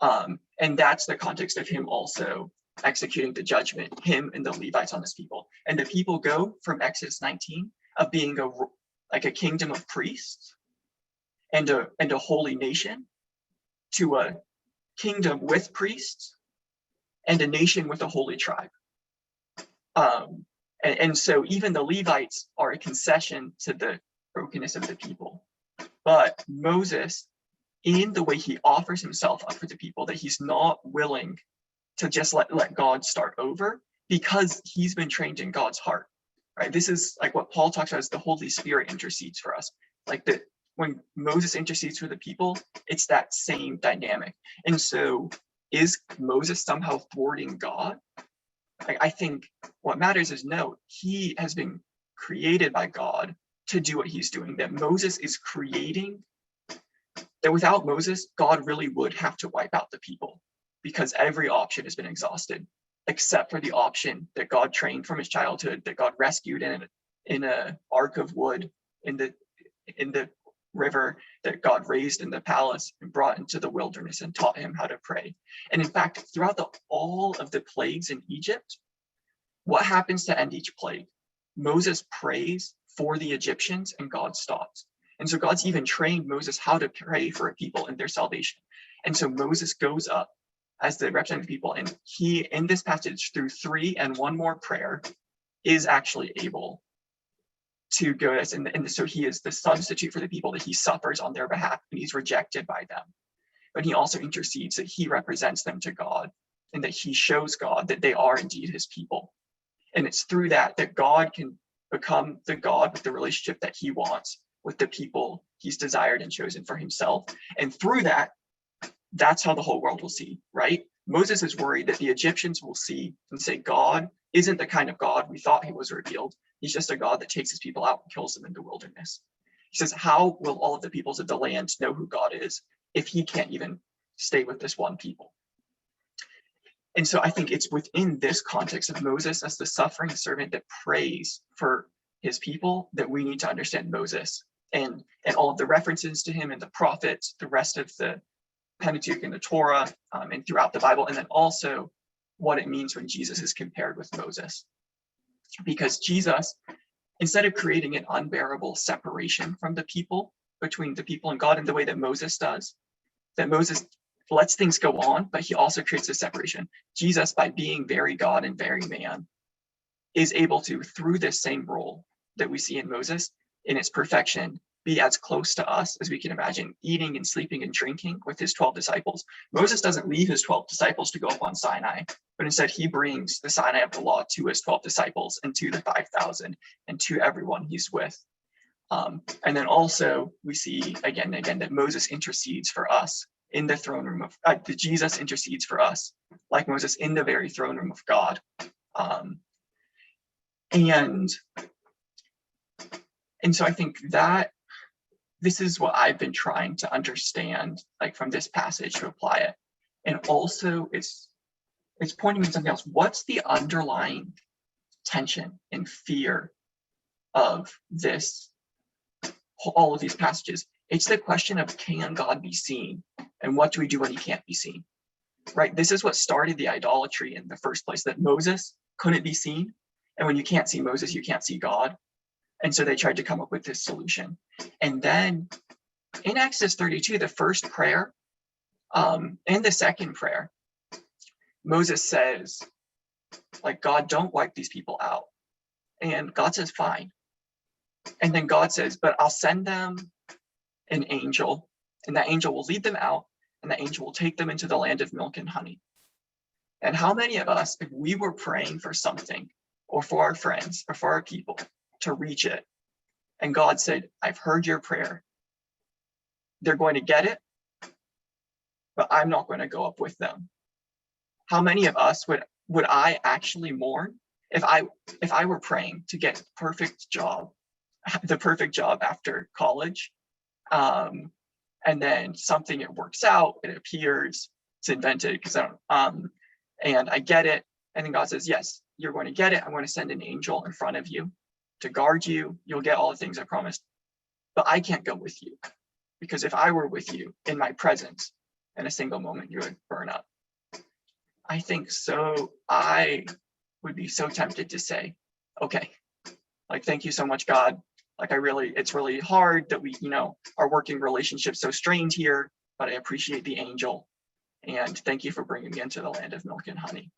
And that's the context of him also executing the judgment, him and the Levites on his people. And the people go from Exodus 19 of being a kingdom of priests and a holy nation, to a kingdom with priests and a nation with a holy tribe. And so even the Levites are a concession to the brokenness of the people. But Moses, in the way he offers himself up for the people, that he's not willing to just let God start over, because he's been trained in God's heart, right? This is like what Paul talks about as the Holy Spirit intercedes for us. Like that when Moses intercedes for the people, it's that same dynamic. And so is Moses somehow thwarting God? I think what matters is, no, he has been created by God to do what he's doing, that Moses is creating, that without Moses, God really would have to wipe out the people, because every option has been exhausted, except for the option that God trained from his childhood, that God rescued in a ark of wood in the river, that God raised in the palace and brought into the wilderness and taught him how to pray. And in fact, throughout all of the plagues in Egypt, what happens to end each plague? Moses prays for the Egyptians and God stops. And so God's even trained Moses how to pray for a people in their salvation. And so Moses goes up as the representative people, and he, in this passage, through 3 and 1 more prayer, is actually able to go this, and so he is the substitute for the people, that he suffers on their behalf and he's rejected by them. But he also intercedes that he represents them to God, and that he shows God that they are indeed his people. And it's through that God can become the God with the relationship that he wants with the people he's desired and chosen for himself. And through that's how the whole world will see, right? Moses is worried that the Egyptians will see and say, God isn't the kind of God we thought he was revealed. He's just a God that takes his people out and kills them in the wilderness. He says, how will all of the peoples of the land know who God is if he can't even stay with this one people? And so I think it's within this context of Moses as the suffering servant that prays for his people that we need to understand Moses and all of the references to him and the prophets, the rest of the Pentateuch and the Torah, and throughout the Bible, and then also what it means when Jesus is compared with Moses. Because Jesus, instead of creating an unbearable separation from the people, between the people and God in the way that Moses does, that Moses lets things go on, but he also creates a separation. Jesus, by being very God and very man, is able to, through this same role that we see in Moses, in its perfection, be as close to us as we can imagine, eating and sleeping and drinking with his 12 disciples. Moses doesn't leave his 12 disciples to go up on Sinai, but instead he brings the Sinai of the law to his 12 disciples and to the 5,000 and to everyone he's with. And then also we see again and again that Moses intercedes for us in the throne room of that Jesus intercedes for us, like Moses, in the very throne room of God. And so I think that this is what I've been trying to understand, like from this passage, to apply it. And also it's pointing me to something else. What's the underlying tension and fear of this, all of these passages? It's the question of, can God be seen? And what do we do when he can't be seen? Right? This is what started the idolatry in the first place, that Moses couldn't be seen. And when you can't see Moses, you can't see God. And so they tried to come up with this solution. And then in Exodus 32, the first prayer and the second prayer, Moses says, like, God, don't wipe these people out. And God says, fine. And then God says, but I'll send them an angel, and that angel will lead them out, and that angel will take them into the land of milk and honey. And how many of us, if we were praying for something, or for our friends, or for our people, to reach it, and God said, I've heard your prayer, they're going to get it, but I'm not going to go up with them. How many of us would I actually mourn if I were praying to get the perfect job after college, and then something, it works out, it appears, it's invented, because and I get it, and then God says, yes, you're going to get it. I'm going to send an angel in front of you to guard you. You'll get all the things I promised, but I can't go with you, because if I were with you in my presence, in a single moment, you would burn up. I think so. I would be so tempted to say, okay, like, thank you so much, God. Like, it's really hard that we, our working relationship's so strained here, but I appreciate the angel. And thank you for bringing me into the land of milk and honey.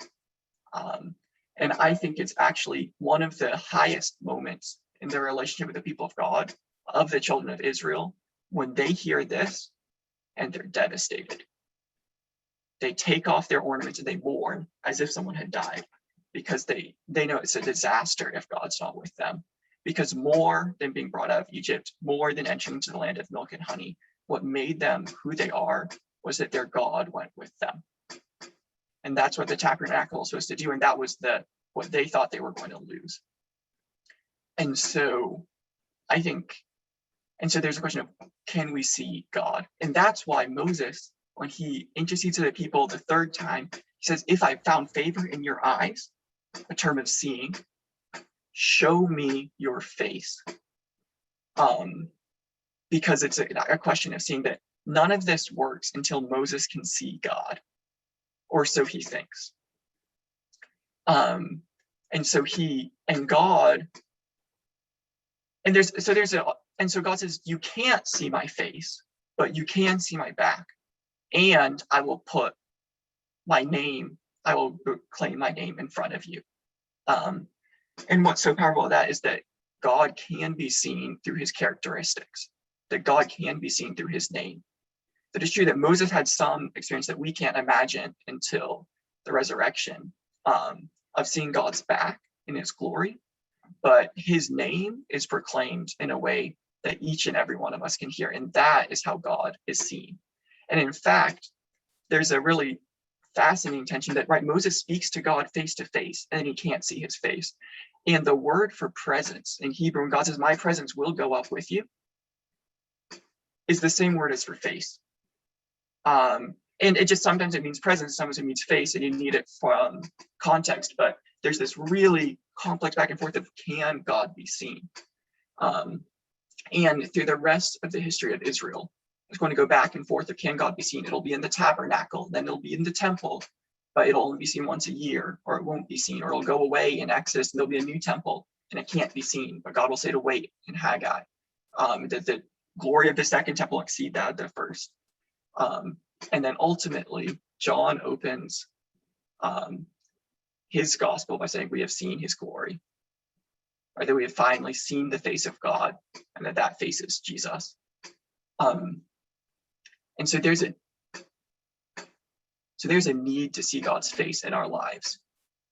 And I think it's actually one of the highest moments in their relationship with the people of God, of the children of Israel, when they hear this and they're devastated. They take off their ornaments and they mourn as if someone had died, because they know it's a disaster if God's not with them. Because more than being brought out of Egypt, more than entering into the land of milk and honey, what made them who they are was that their God went with them. And that's what the tabernacle was supposed to do. And that was what they thought they were going to lose. And so there's a question of, can we see God? And that's why Moses, when he intercedes to the people the third time, he says, if I found favor in your eyes, a term of seeing, show me your face. Because it's a question of seeing that none of this works until Moses can see God, or so he thinks. And so God says, you can't see my face, but you can see my back, and I will put my name, I will claim my name in front of you. And what's so powerful about that is that God can be seen through his characteristics, that God can be seen through his name. That it's true that Moses had some experience that we can't imagine until the resurrection, of seeing God's back in his glory, but his name is proclaimed in a way that each and every one of us can hear, and that is how God is seen. And in fact, there's a really fascinating tension that, right, Moses speaks to God face to face, and he can't see his face. And the word for presence in Hebrew, when God says, my presence will go up with you, is the same word as for face. And it just, sometimes it means presence, sometimes it means face, and you need it from context, but there's this really complex back and forth of, can God be seen? And through the rest of the history of Israel, it's going to go back and forth of, can God be seen? It'll be in the tabernacle, then it'll be in the temple, but it'll only be seen once a year, or it won't be seen, or it'll go away in Exodus and there'll be a new temple and it can't be seen, but God will say to wait in Haggai, that the glory of the second temple exceed that of the first. And then ultimately, John opens his gospel by saying we have seen his glory, or that we have finally seen the face of God, and that face is Jesus. And so there's a need to see God's face in our lives.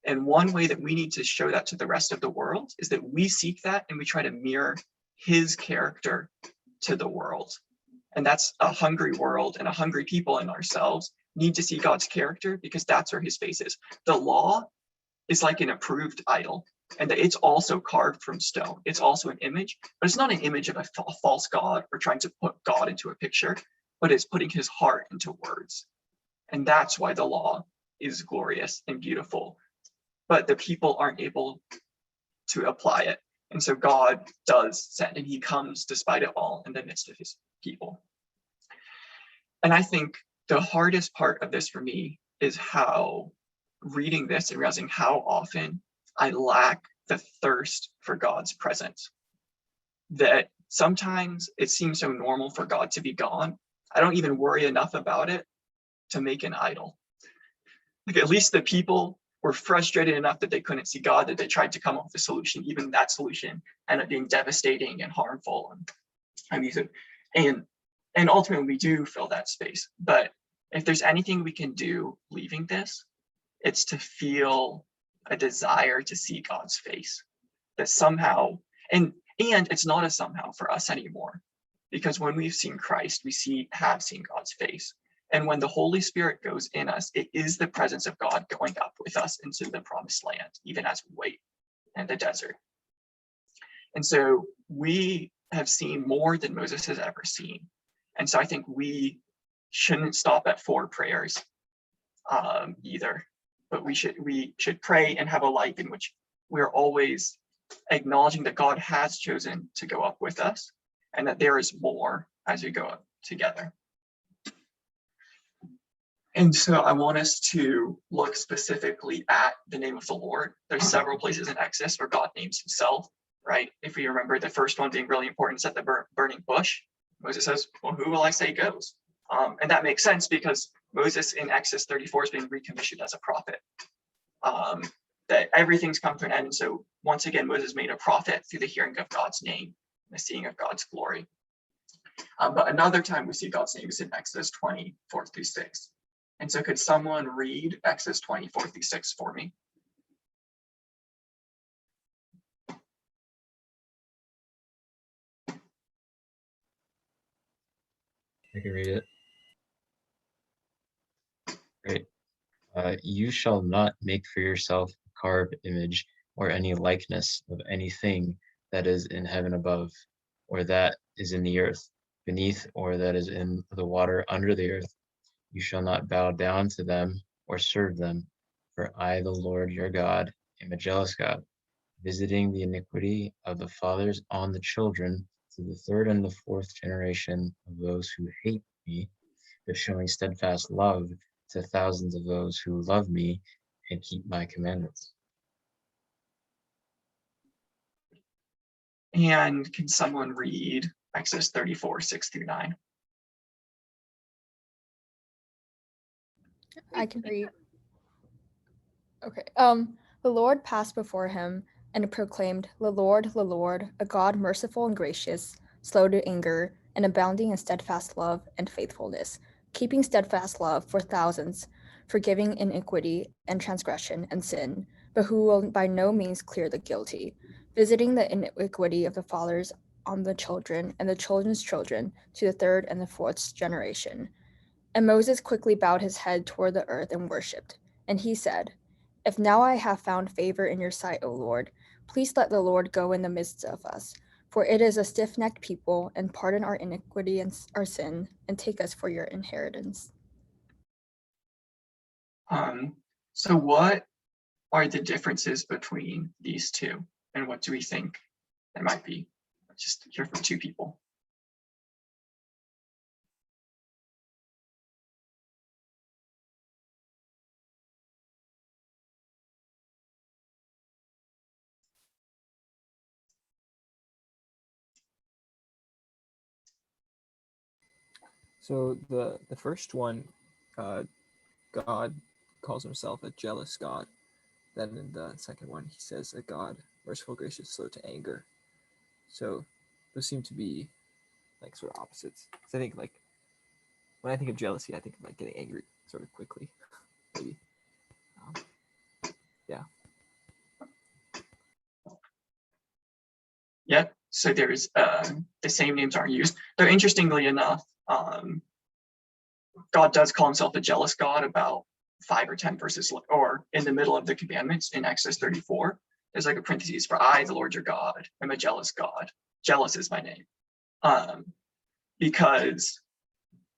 And one way that we need to show that to the rest of the world is that we seek that and we try to mirror his character to the world. And that's a hungry world, and a hungry people in ourselves need to see God's character, because that's where his face is. The law is like an approved idol, and that it's also carved from stone. It's also an image, but it's not an image of a false God or trying to put God into a picture, but it's putting his heart into words. And that's why the law is glorious and beautiful, but the people aren't able to apply it. And so God does send, and he comes despite it all in the midst of his people. And I think the hardest part of this for me is how reading this and realizing how often I lack the thirst for God's presence. That sometimes it seems so normal for God to be gone, I don't even worry enough about it to make an idol. Like, at least the people were frustrated enough that they couldn't see God, that they tried to come up with a solution. Even that solution ended up being devastating and harmful. And ultimately we do fill that space. But if there's anything we can do leaving this, it's to feel a desire to see God's face. That somehow, and it's not a somehow for us anymore, because when we've seen Christ, we have seen God's face. And when the Holy Spirit goes in us, it is the presence of God going up with us into the promised land, even as we wait in the desert. And so we have seen more than Moses has ever seen. And so I think we shouldn't stop at 4 prayers either, but we should pray and have a life in which we're always acknowledging that God has chosen to go up with us, and that there is more as we go up together. And so I want us to look specifically at the name of the Lord. There's several places in Exodus where God names himself, right? If we remember the first one being really important is at the burning bush. Moses says, well, who will I say goes? And that makes sense because Moses in Exodus 34 is being recommissioned as a prophet. That everything's come to an end. And so once again, Moses made a prophet through the hearing of God's name, the seeing of God's glory. But another time we see God's name is in Exodus 20:4-6. And so could someone read Exodus 20:4-6 for me? I can read it. Great. You shall not make for yourself a carved image or any likeness of anything that is in heaven above, or that is in the earth beneath, or that is in the water under the earth. You shall not bow down to them or serve them, for I, the Lord your God, am a jealous God, visiting the iniquity of the fathers on the children to the 3rd and the 4th generation of those who hate me, but showing steadfast love to thousands of those who love me and keep my commandments. And can someone read Exodus 34:6-9? I can read. Okay. The Lord passed before him and proclaimed, the Lord, a God merciful and gracious, slow to anger, and abounding in steadfast love and faithfulness, keeping steadfast love for thousands, forgiving iniquity and transgression and sin, but who will by no means clear the guilty, visiting the iniquity of the fathers on the children and the children's children to the 3rd and the 4th generation. And Moses quickly bowed his head toward the earth and worshipped. And he said, if now I have found favor in your sight, O Lord, please let the Lord go in the midst of us. For it is a stiff-necked people, and pardon our iniquity and our sin, and take us for your inheritance. So what are the differences between these two? And what do we think there might be? Let's just hear from 2 people. So the first one, God calls himself a jealous God. then in the second one, he says a God merciful, gracious, slow to anger. So those seem to be like sort of opposites. So I think like when I think of jealousy, I think of like getting angry sort of quickly, maybe. Yeah. Yeah, so there's the same names aren't used. Though interestingly enough, God does call himself a jealous God about 5 or 10 verses, or in the middle of the commandments in Exodus 34. There's like a parentheses for I, the Lord your God, am a jealous God. Jealous is my name. Because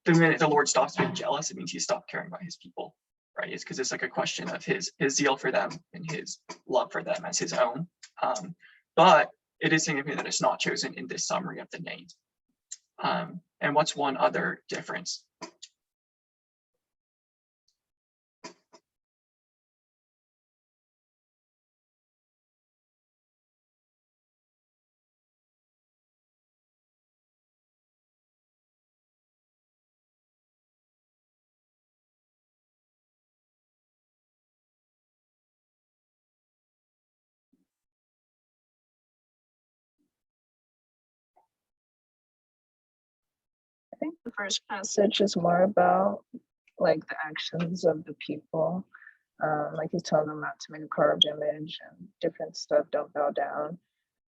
the minute the Lord stops being jealous, it means he stopped caring about his people, right? It's because it's like a question of his zeal for them and his love for them as his own. But it is significant that it's not chosen in this summary of the names. And what's one other difference? I think the first passage is more about like the actions of the people. Like he's telling them not to make a carved image and different stuff, don't bow down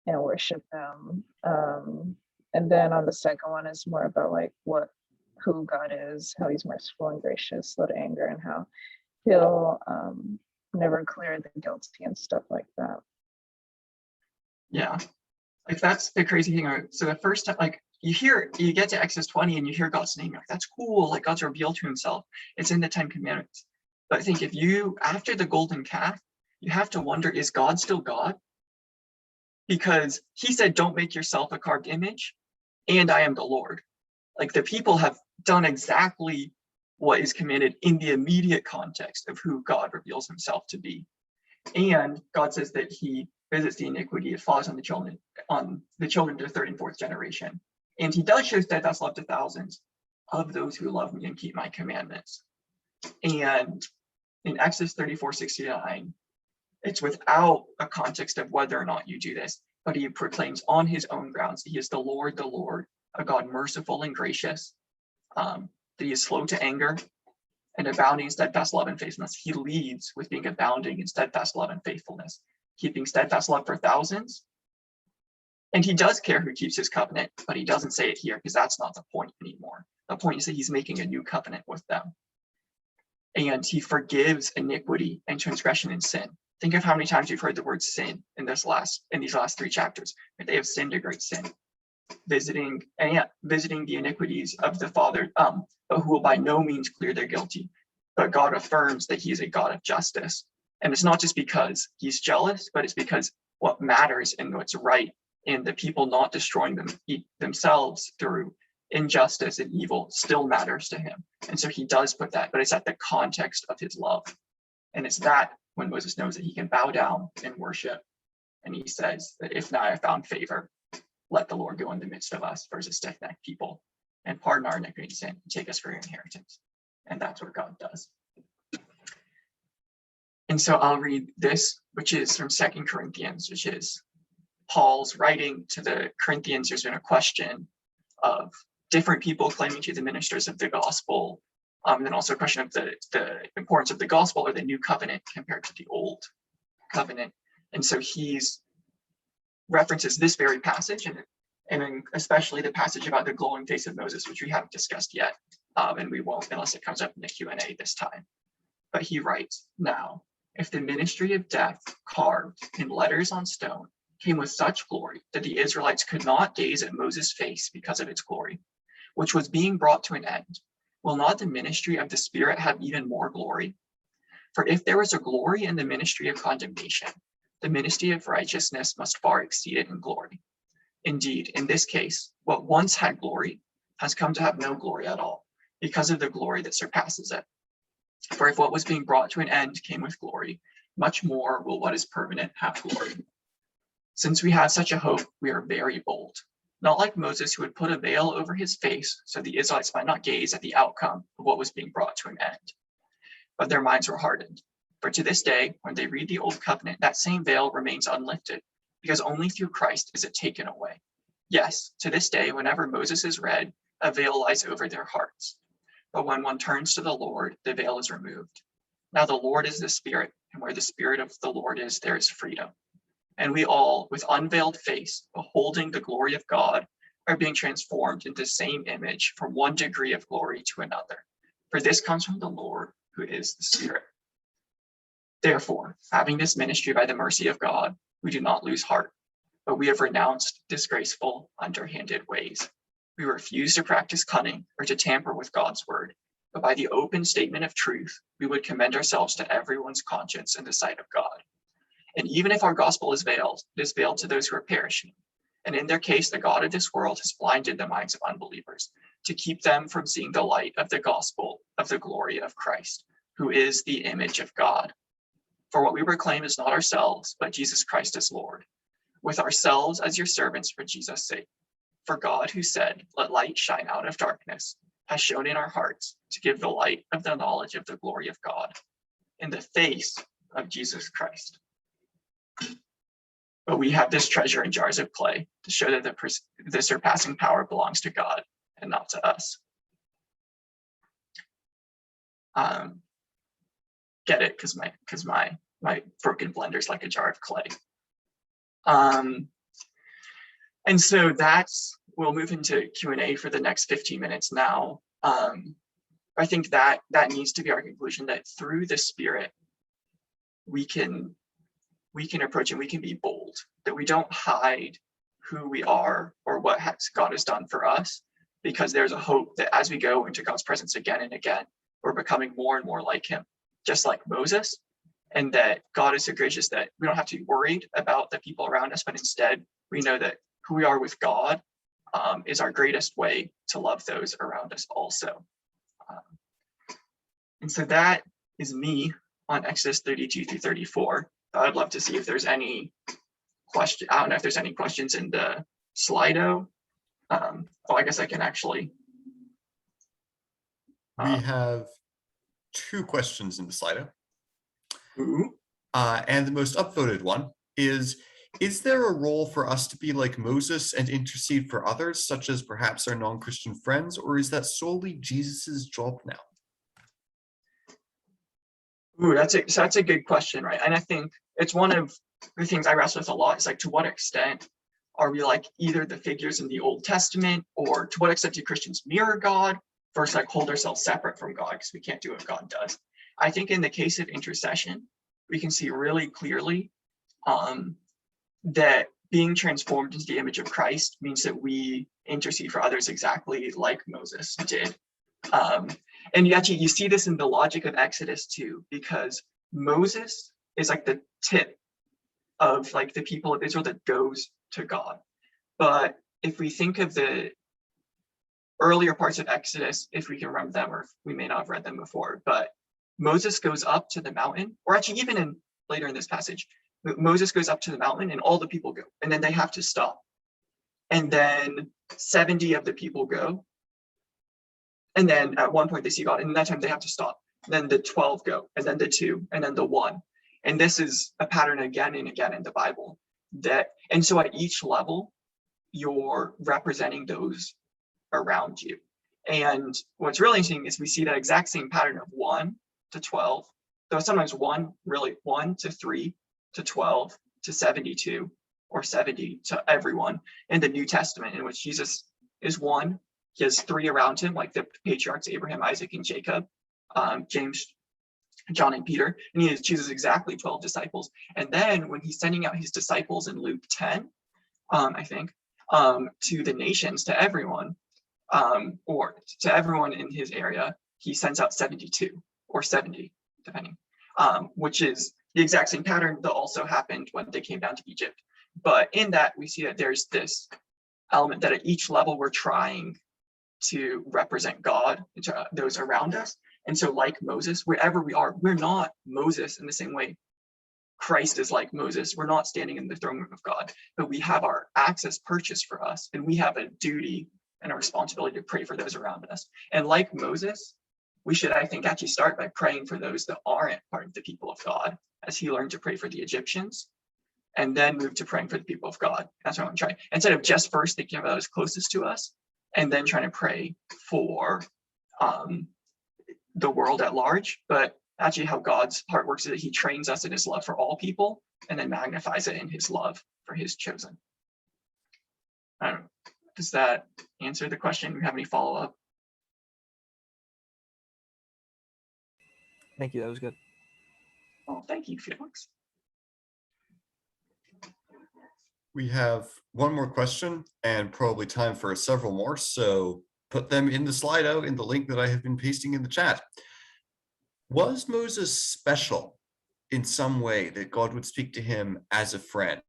and worship them. And then on the second one is more about like who God is, how he's merciful and gracious, slow to anger, and how he'll never clear the guilty and stuff like that. Yeah, like that's the crazy thing. So the first time, like you get to Exodus 20 and you hear God's name, like that's cool, like God's revealed to himself. It's in the 10 Commandments. But I think if you, after the golden calf, you have to wonder, is God still God? Because he said, don't make yourself a carved image, and I am the Lord. Like the people have done exactly what is commanded in the immediate context of who God reveals himself to be. And God says that he visits the iniquity, it falls on the children to the third and fourth generation. And he does show steadfast love to thousands of those who love me and keep my commandments. And in Exodus 34:69, it's without a context of whether or not you do this, but he proclaims on his own grounds that he is the Lord, a God merciful and gracious, that he is slow to anger and abounding in steadfast love and faithfulness. He leads with being abounding in steadfast love and faithfulness, keeping steadfast love for thousands. And he does care who keeps his covenant, but he doesn't say it here because that's not the point anymore. The point is that he's making a new covenant with them. And he forgives iniquity and transgression and sin. Think of how many times you've heard the word sin in these last 3 chapters. They have sinned a great sin, visiting the iniquities of the father, but who will by no means clear their guilty. But God affirms that he is a God of justice. And it's not just because he's jealous, but it's because what matters and what's right in the people not destroying themselves through injustice and evil still matters to him. And so he does put that, but it's at the context of his love. And it's that when Moses knows that he can bow down and worship. And he says that if now I have found favor, let the Lord go in the midst of us versus stiff-necked people and pardon our iniquity and sin and take us for your inheritance. And that's what God does. And so I'll read this, which is from 2 Corinthians, which is Paul's writing to the Corinthians. There's been a question of different people claiming to be the ministers of the gospel, and then also a question of the importance of the gospel or the new covenant compared to the old covenant. And so he's references this very passage and then especially the passage about the glowing face of Moses, which we haven't discussed yet, and we won't unless it comes up in the Q&A this time. But he writes, now, if the ministry of death carved in letters on stone came with such glory that the Israelites could not gaze at Moses' face because of its glory, which was being brought to an end, will not the ministry of the Spirit have even more glory? For if there was a glory in the ministry of condemnation, the ministry of righteousness must far exceed it in glory. Indeed, in this case, what once had glory has come to have no glory at all, because of the glory that surpasses it. For if what was being brought to an end came with glory, much more will what is permanent have glory. Since we have such a hope, we are very bold. Not like Moses, who would put a veil over his face so the Israelites might not gaze at the outcome of what was being brought to an end. But their minds were hardened. For to this day, when they read the Old Covenant, that same veil remains unlifted, because only through Christ is it taken away. Yes, to this day, whenever Moses is read, a veil lies over their hearts. But when one turns to the Lord, the veil is removed. Now the Lord is the Spirit, and where the Spirit of the Lord is, there is freedom. And we all, with unveiled face, beholding the glory of God, are being transformed into the same image from one degree of glory to another. For this comes from the Lord, who is the Spirit. Therefore, having this ministry by the mercy of God, we do not lose heart, but we have renounced disgraceful, underhanded ways. We refuse to practice cunning or to tamper with God's word, but by the open statement of truth, we would commend ourselves to everyone's conscience in the sight of God. And even if our gospel is veiled, it is veiled to those who are perishing. And in their case, the God of this world has blinded the minds of unbelievers to keep them from seeing the light of the gospel of the glory of Christ, who is the image of God. For what we proclaim is not ourselves, but Jesus Christ as Lord, with ourselves as your servants for Jesus' sake. For God, who said, "Let light shine out of darkness," has shown in our hearts to give the light of the knowledge of the glory of God in the face of Jesus Christ. But we have this treasure in jars of clay to show that the surpassing power belongs to God and not to us. Get it? Because my broken blender is like a jar of clay. And so we'll move into Q&A for the next 15 minutes now. I think that needs to be our conclusion, that through the Spirit, we can approach and we can be bold, that we don't hide who we are or what God has done for us, because there's a hope that as we go into God's presence again and again, we're becoming more and more like him, just like Moses, and that God is so gracious that we don't have to be worried about the people around us, but instead we know that who we are with God is our greatest way to love those around us also. And so that is me on Exodus 32 through 34. I'd love to see if there's any question. I don't know if there's any questions in the Slido. I guess I can actually. We have 2 questions in the Slido. Ooh. And the most upvoted one is there a role for us to be like Moses and intercede for others, such as perhaps our non-Christian friends, or is that solely Jesus's job now? Ooh, that's a good question, right? And I think it's one of the things I wrestle with a lot. Is like, to what extent are we like either the figures in the Old Testament, or to what extent do Christians mirror God versus like hold ourselves separate from God because we can't do what God does? I think in the case of intercession, we can see really clearly that being transformed into the image of Christ means that we intercede for others exactly like Moses did. And you see this in the logic of Exodus too, because Moses is like the tip of like the people of Israel that goes to God. But if we think of the earlier parts of Exodus, if we can remember them, or if we may not have read them before, but Moses goes up to the mountain, or actually even later in this passage, Moses goes up to the mountain and all the people go, and then they have to stop. And then 70 of the people go. And then at one point they see God, and that time they have to stop. Then the 12 go, and then the 2, and then the 1. And this is a pattern again and again in the Bible. And so at each level, you're representing those around you. And what's really interesting is we see that exact same pattern of 1 to 12, though sometimes 1 to 3 to 12 to 72 or 70 to everyone in the New Testament, in which Jesus is 1. He has 3 around him, like the patriarchs, Abraham, Isaac, and Jacob, James, John, and Peter. And he chooses exactly 12 disciples. And then when he's sending out his disciples in Luke 10, I think, to the nations, to everyone, or to everyone in his area, he sends out 72 or 70, depending, which is the exact same pattern that also happened when they came down to Egypt. But in that, we see that there's this element that at each level we're trying to represent God to those around us. And so like Moses, wherever we are, we're not Moses in the same way Christ is like Moses. We're not standing in the throne room of God, but we have our access purchased for us, and we have a duty and a responsibility to pray for those around us. And like Moses, we should, I think, actually start by praying for those that aren't part of the people of God, as he learned to pray for the Egyptians, and then move to praying for the people of God. That's what I'm trying. Instead of just first thinking about those closest to us, and then trying to pray for the world at large, but actually how God's heart works is that he trains us in his love for all people, and then magnifies it in his love for his chosen. I don't know. Does that answer the question? Do you have any follow-up? Thank you. That was good. Oh, thank you, Felix. We have one more question and probably time for several more, so put them in the Slido in the link that I have been pasting in the chat. Was Moses special in some way that God would speak to him as a friend?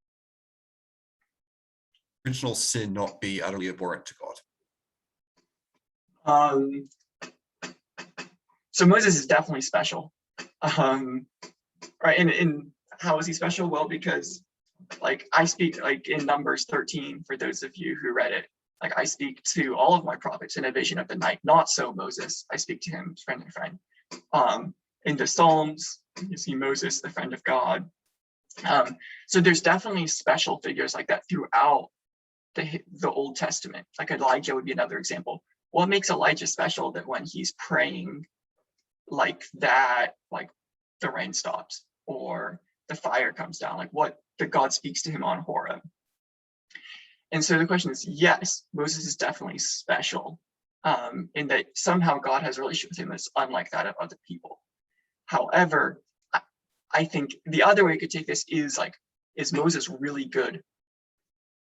Original sin not be utterly abhorrent to God. So Moses is definitely special. Right, and how is he special? Well, because like I speak like in Numbers 13, for those of you who read it, like I speak to all of my prophets in a vision of the night. Not so Moses. I speak to him friend and friend. In the Psalms, you see Moses, the friend of God. So there's definitely special figures like that throughout the Old Testament. Like Elijah would be another example. What makes Elijah special? That when he's praying like that, like the rain stops or the fire comes down, like what that God speaks to him on Horeb. And so the question is, yes, Moses is definitely special in that somehow God has a relationship with him that's unlike that of other people. However, I think the other way you could take this is like, is Moses really good?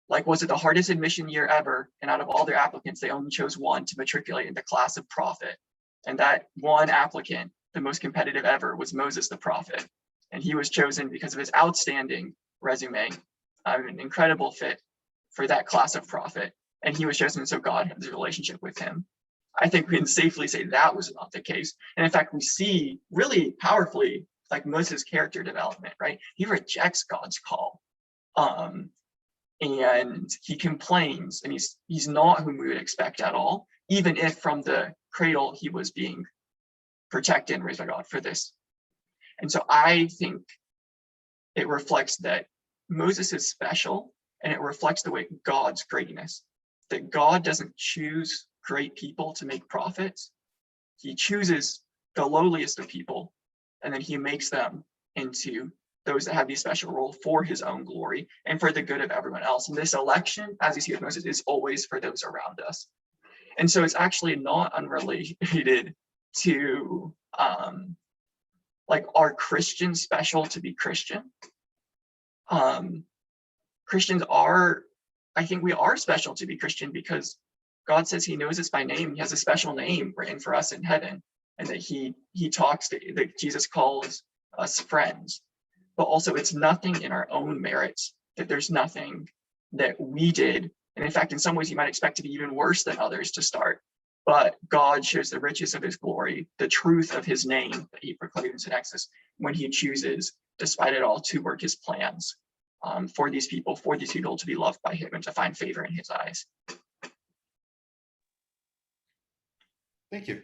Like, was it the hardest admission year ever? And out of all their applicants, they only chose one to matriculate in the class of prophet. And that one applicant, the most competitive ever, was Moses the prophet. And he was chosen because of his outstanding resume, an incredible fit for that class of prophet. And he was chosen so God has a relationship with him. I think we can safely say that was not the case. And in fact, we see really powerfully like Moses' character development, right? He rejects God's call. And he complains, and he's not whom we would expect at all, even if from the cradle he was being protected and raised by God for this. And so I think it reflects that Moses is special, and it reflects the way God's greatness, that God doesn't choose great people to make prophets. He chooses the lowliest of people, and then he makes them into those that have these special role for his own glory and for the good of everyone else. And this election, as you see with Moses, is always for those around us. And so it's actually not unrelated to like, are Christians special to be Christian? Christians are, I think we are special to be Christian because God says he knows us by name. He has a special name written for us in heaven, and that he talks to, that Jesus calls us friends. But also it's nothing in our own merits, that there's nothing that we did. And in fact, in some ways you might expect to be even worse than others to start. But God shows the riches of his glory, the truth of his name that he proclaims in Exodus, when he chooses, despite it all, to work his plans for these people to be loved by him and to find favor in his eyes. Thank you.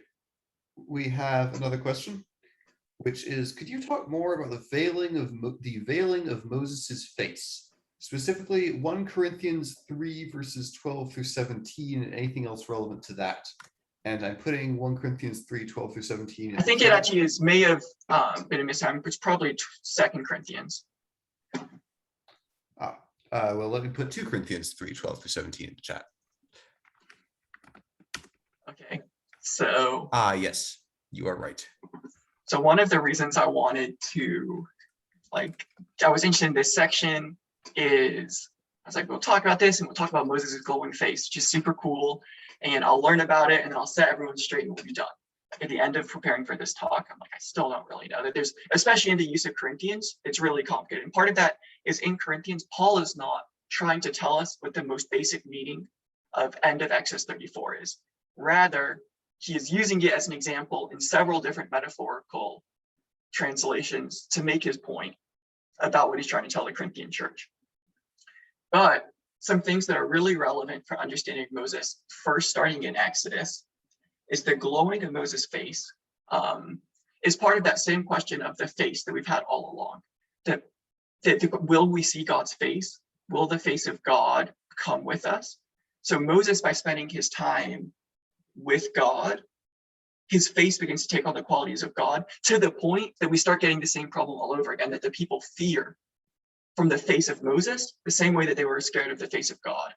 We have another question, which is, could you talk more about the veiling of Moses's face, specifically 1 Corinthians 3 verses 12 through 17, and anything else relevant to that? And I'm putting 1 Corinthians 3, 12 through 17. I think it actually may have been a mistake. It's probably 2 Corinthians. Well, let me put 2 Corinthians 3, 12 through 17 in the chat. Okay, so. Yes, you are right. So one of the reasons I wanted to, I was interested in this section is, I was like, we'll talk about this and we'll talk about Moses' glowing face, which is super cool. And I'll learn about it and then I'll set everyone straight and we'll be done. At the end of preparing for this talk, I'm like, I still don't really know that there's, especially in the use of Corinthians, it's really complicated. And part of that is in Corinthians, Paul is not trying to tell us what the most basic meaning of end of Exodus 34 is. Rather, he is using it as an example in several different metaphorical translations to make his point about what he's trying to tell the Corinthian church. But some things that are really relevant for understanding Moses, first starting in Exodus, is the glowing of Moses' face is part of that same question of the face that we've had all along. Will we see God's face? Will the face of God come with us? So Moses, by spending his time with God, his face begins to take on the qualities of God, to the point that we start getting the same problem all over again, that the people fear from the face of Moses the same way that they were scared of the face of God.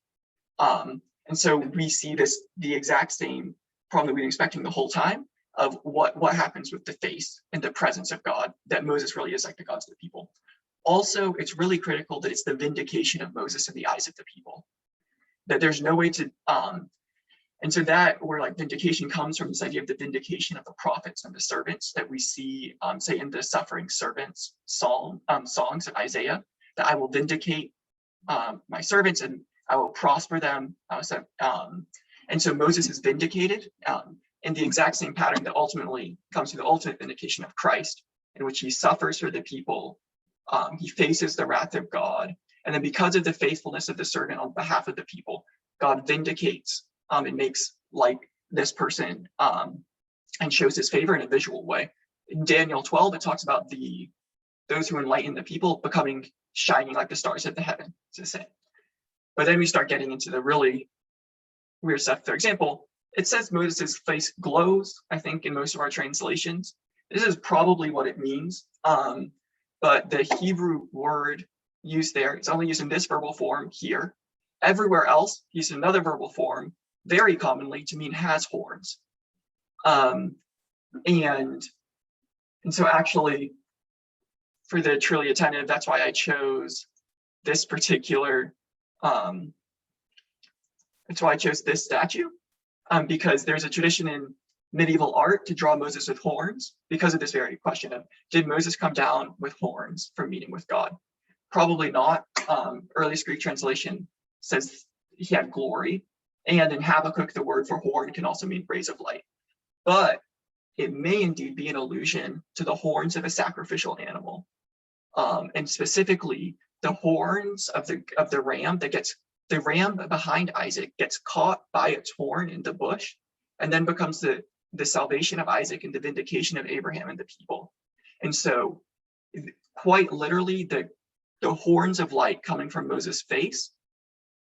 And so we see the exact same problem that we've been expecting the whole time of what happens with the face and the presence of God, that Moses really is like the gods of the people. Also, it's really critical that it's the vindication of Moses in the eyes of the people, that there's no way to, and so that where like vindication comes from, this idea of the vindication of the prophets and the servants that we see, say in the suffering servants songs of Isaiah, that I will vindicate my servants and I will prosper them. And so Moses is vindicated in the exact same pattern that ultimately comes to the ultimate vindication of Christ, in which he suffers for the people. He faces the wrath of God. And then because of the faithfulness of the servant on behalf of the people, God vindicates and makes like this person and shows his favor in a visual way. In Daniel 12, it talks about those who enlighten the people becoming shining like the stars of the heaven. It's the same. But then we start getting into the really weird stuff. For example, it says Moses' face glows, I think, in most of our translations. This is probably what it means. But the Hebrew word used there, it's only used in this verbal form here. Everywhere else, used in another verbal form, very commonly to mean has horns. And so actually, for the truly attentive, that's why I chose this particular, that's why I chose this statue, because there's a tradition in medieval art to draw Moses with horns because of this very question of, did Moses come down with horns from meeting with God? Probably not. Earliest Greek translation says he had glory. And in Habakkuk, the word for horn can also mean rays of light. But it may indeed be an allusion to the horns of a sacrificial animal. And specifically, the horns of the ram the ram behind Isaac gets caught by its horn in the bush, and then becomes the salvation of Isaac and the vindication of Abraham and the people. And so quite literally, the horns of light coming from Moses' face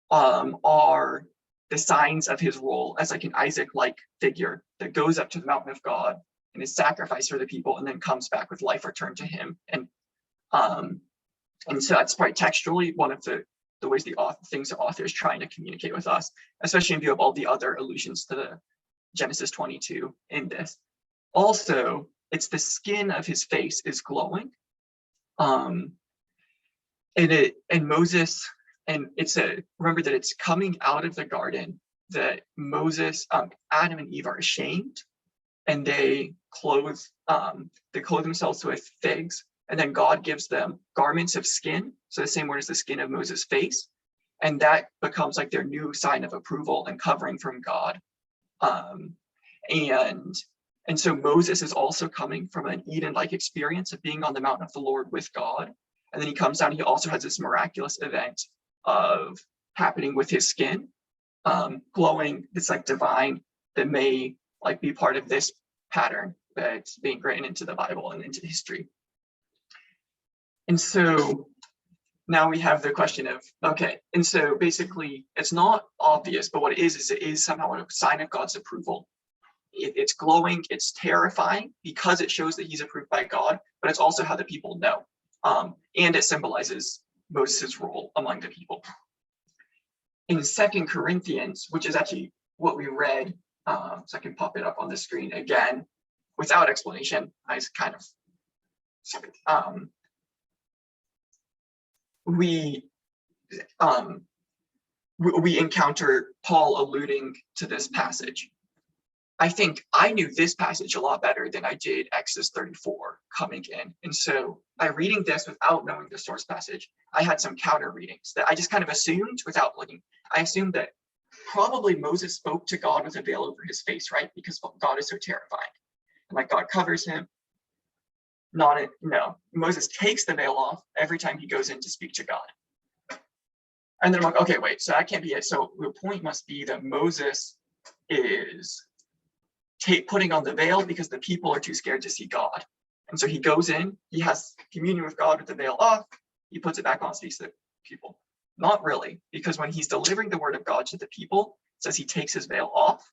are the signs of his role as like an Isaac-like figure that goes up to the mountain of God and is sacrificed for the people and then comes back with life returned to him. And so that's probably textually one of the ways things the author is trying to communicate with us, especially in view of all the other allusions to the Genesis 22 in this. Also, it's the skin of his face is glowing. And Moses, and remember that it's coming out of the garden that Moses, Adam and Eve are ashamed, and they clothe themselves with figs, and then God gives them garments of skin, so the same word as the skin of Moses' face, and that becomes like their new sign of approval and covering from God. And so Moses is also coming from an Eden-like experience of being on the mountain of the Lord with God. And then he comes down, he also has this miraculous event of happening with his skin, glowing, it's like divine, that may like be part of this pattern that's being written into the Bible and into history. And so now we have the question of, okay, and so basically it's not obvious, but what it is somehow a sign of God's approval. It's glowing, it's terrifying because it shows that he's approved by God, but it's also how the people know. And it symbolizes Moses' role among the people. In 2 Corinthians, which is actually what we read, so I can pop it up on the screen again, without explanation, I just kind of, we encounter Paul alluding to this passage. I think I knew this passage a lot better than I did Exodus 34 coming in. And so by reading this without knowing the source passage, I had some counter readings that I just kind of assumed without looking. I assumed that probably Moses spoke to God with a veil over his face, right? Because God is so terrifying. And like God covers him. No, Moses takes the veil off every time he goes in to speak to God. And then I'm like, okay, wait, so that can't be it. So the point must be that Moses is putting on the veil because the people are too scared to see God. And so he goes in, he has communion with God with the veil off, he puts it back on, speaks to the people. Not really, because when he's delivering the word of God to the people, it says he takes his veil off.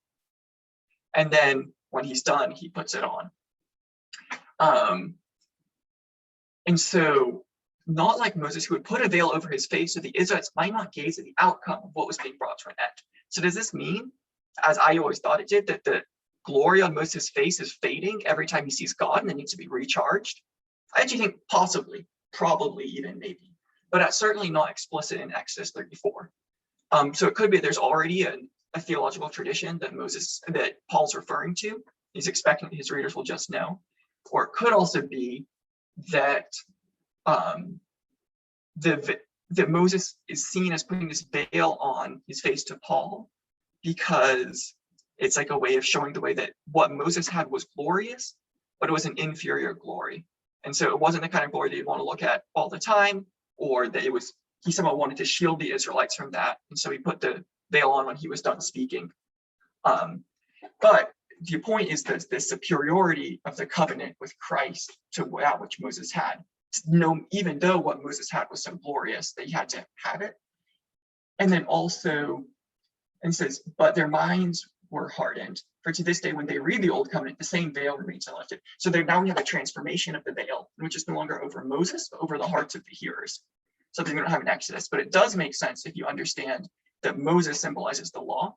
And then when he's done, he puts it on. And so not like Moses, who would put a veil over his face so the Israelites might not gaze at the outcome of what was being brought to an end. So does this mean, as I always thought it did, that the glory on Moses' face is fading every time he sees God and it needs to be recharged? I actually think possibly, probably even maybe, but that's certainly not explicit in Exodus 34. So it could be there's already a theological tradition that Paul's referring to. He's expecting his readers will just know. Or it could also be that that Moses is seen as putting this veil on his face to Paul because it's like a way of showing the way that what Moses had was glorious, but it was an inferior glory. And so it wasn't the kind of glory that you'd want to look at all the time, or that he somehow wanted to shield the Israelites from that. And so he put the veil on when he was done speaking. But the point is that the superiority of the covenant with Christ to that which Moses had. No, even though what Moses had was so glorious that he had to have it. And then also, and says, but their minds were hardened. For to this day, when they read the old covenant, the same veil remains unlifted. So now we have a transformation of the veil, which is no longer over Moses, but over the hearts of the hearers. Something we don't have in Exodus, but it does make sense if you understand that Moses symbolizes the law.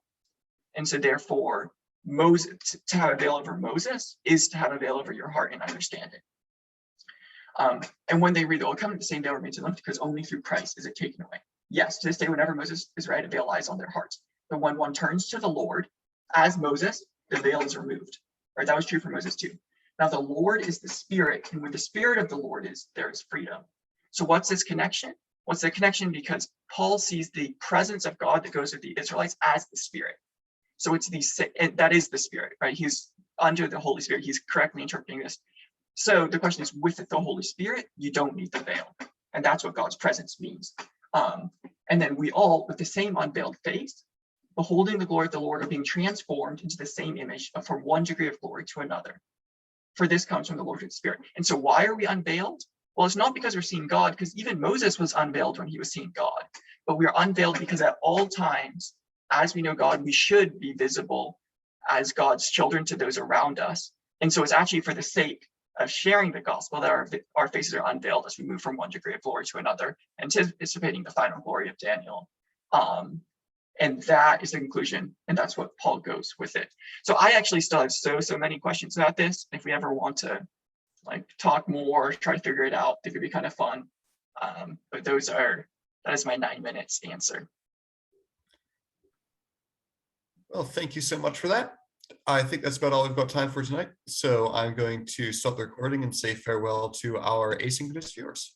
And so therefore, Moses, to have a veil over Moses is to have a veil over your heart and understanding. And when they read the old covenant, the same veil remains unlifted because only through Christ is it taken away. Yes, to this day, whenever Moses is read, a veil lies on their hearts. But when one turns to the Lord, as Moses, the veil is removed. Right? That was true for Moses too. Now the Lord is the Spirit, and where the Spirit of the Lord is, there is freedom. So what's this connection? What's the connection? Because Paul sees the presence of God that goes with the Israelites as the Spirit. So it's that is the Spirit, right? He's under the Holy Spirit. He's correctly interpreting this. So the question is, with the Holy Spirit, you don't need the veil. And that's what God's presence means. And then we all, with the same unveiled face, beholding the glory of the Lord, are being transformed into the same image from one degree of glory to another. For this comes from the Lord's Spirit. And so why are we unveiled? Well, it's not because we're seeing God, because even Moses was unveiled when he was seeing God. But we are unveiled because at all times, as we know God, we should be visible as God's children to those around us. And so it's actually for the sake of sharing the gospel that our faces are unveiled as we move from one degree of glory to another, anticipating the final glory of Daniel. And that is the conclusion, and that's what Paul goes with it. So I actually still have so many questions about this. If we ever want to talk more, try to figure it out, I think it'd be kind of fun. But that is my 9 minutes answer. Well, thank you so much for that. I think that's about all we've got time for tonight. So I'm going to stop the recording and say farewell to our asynchronous viewers.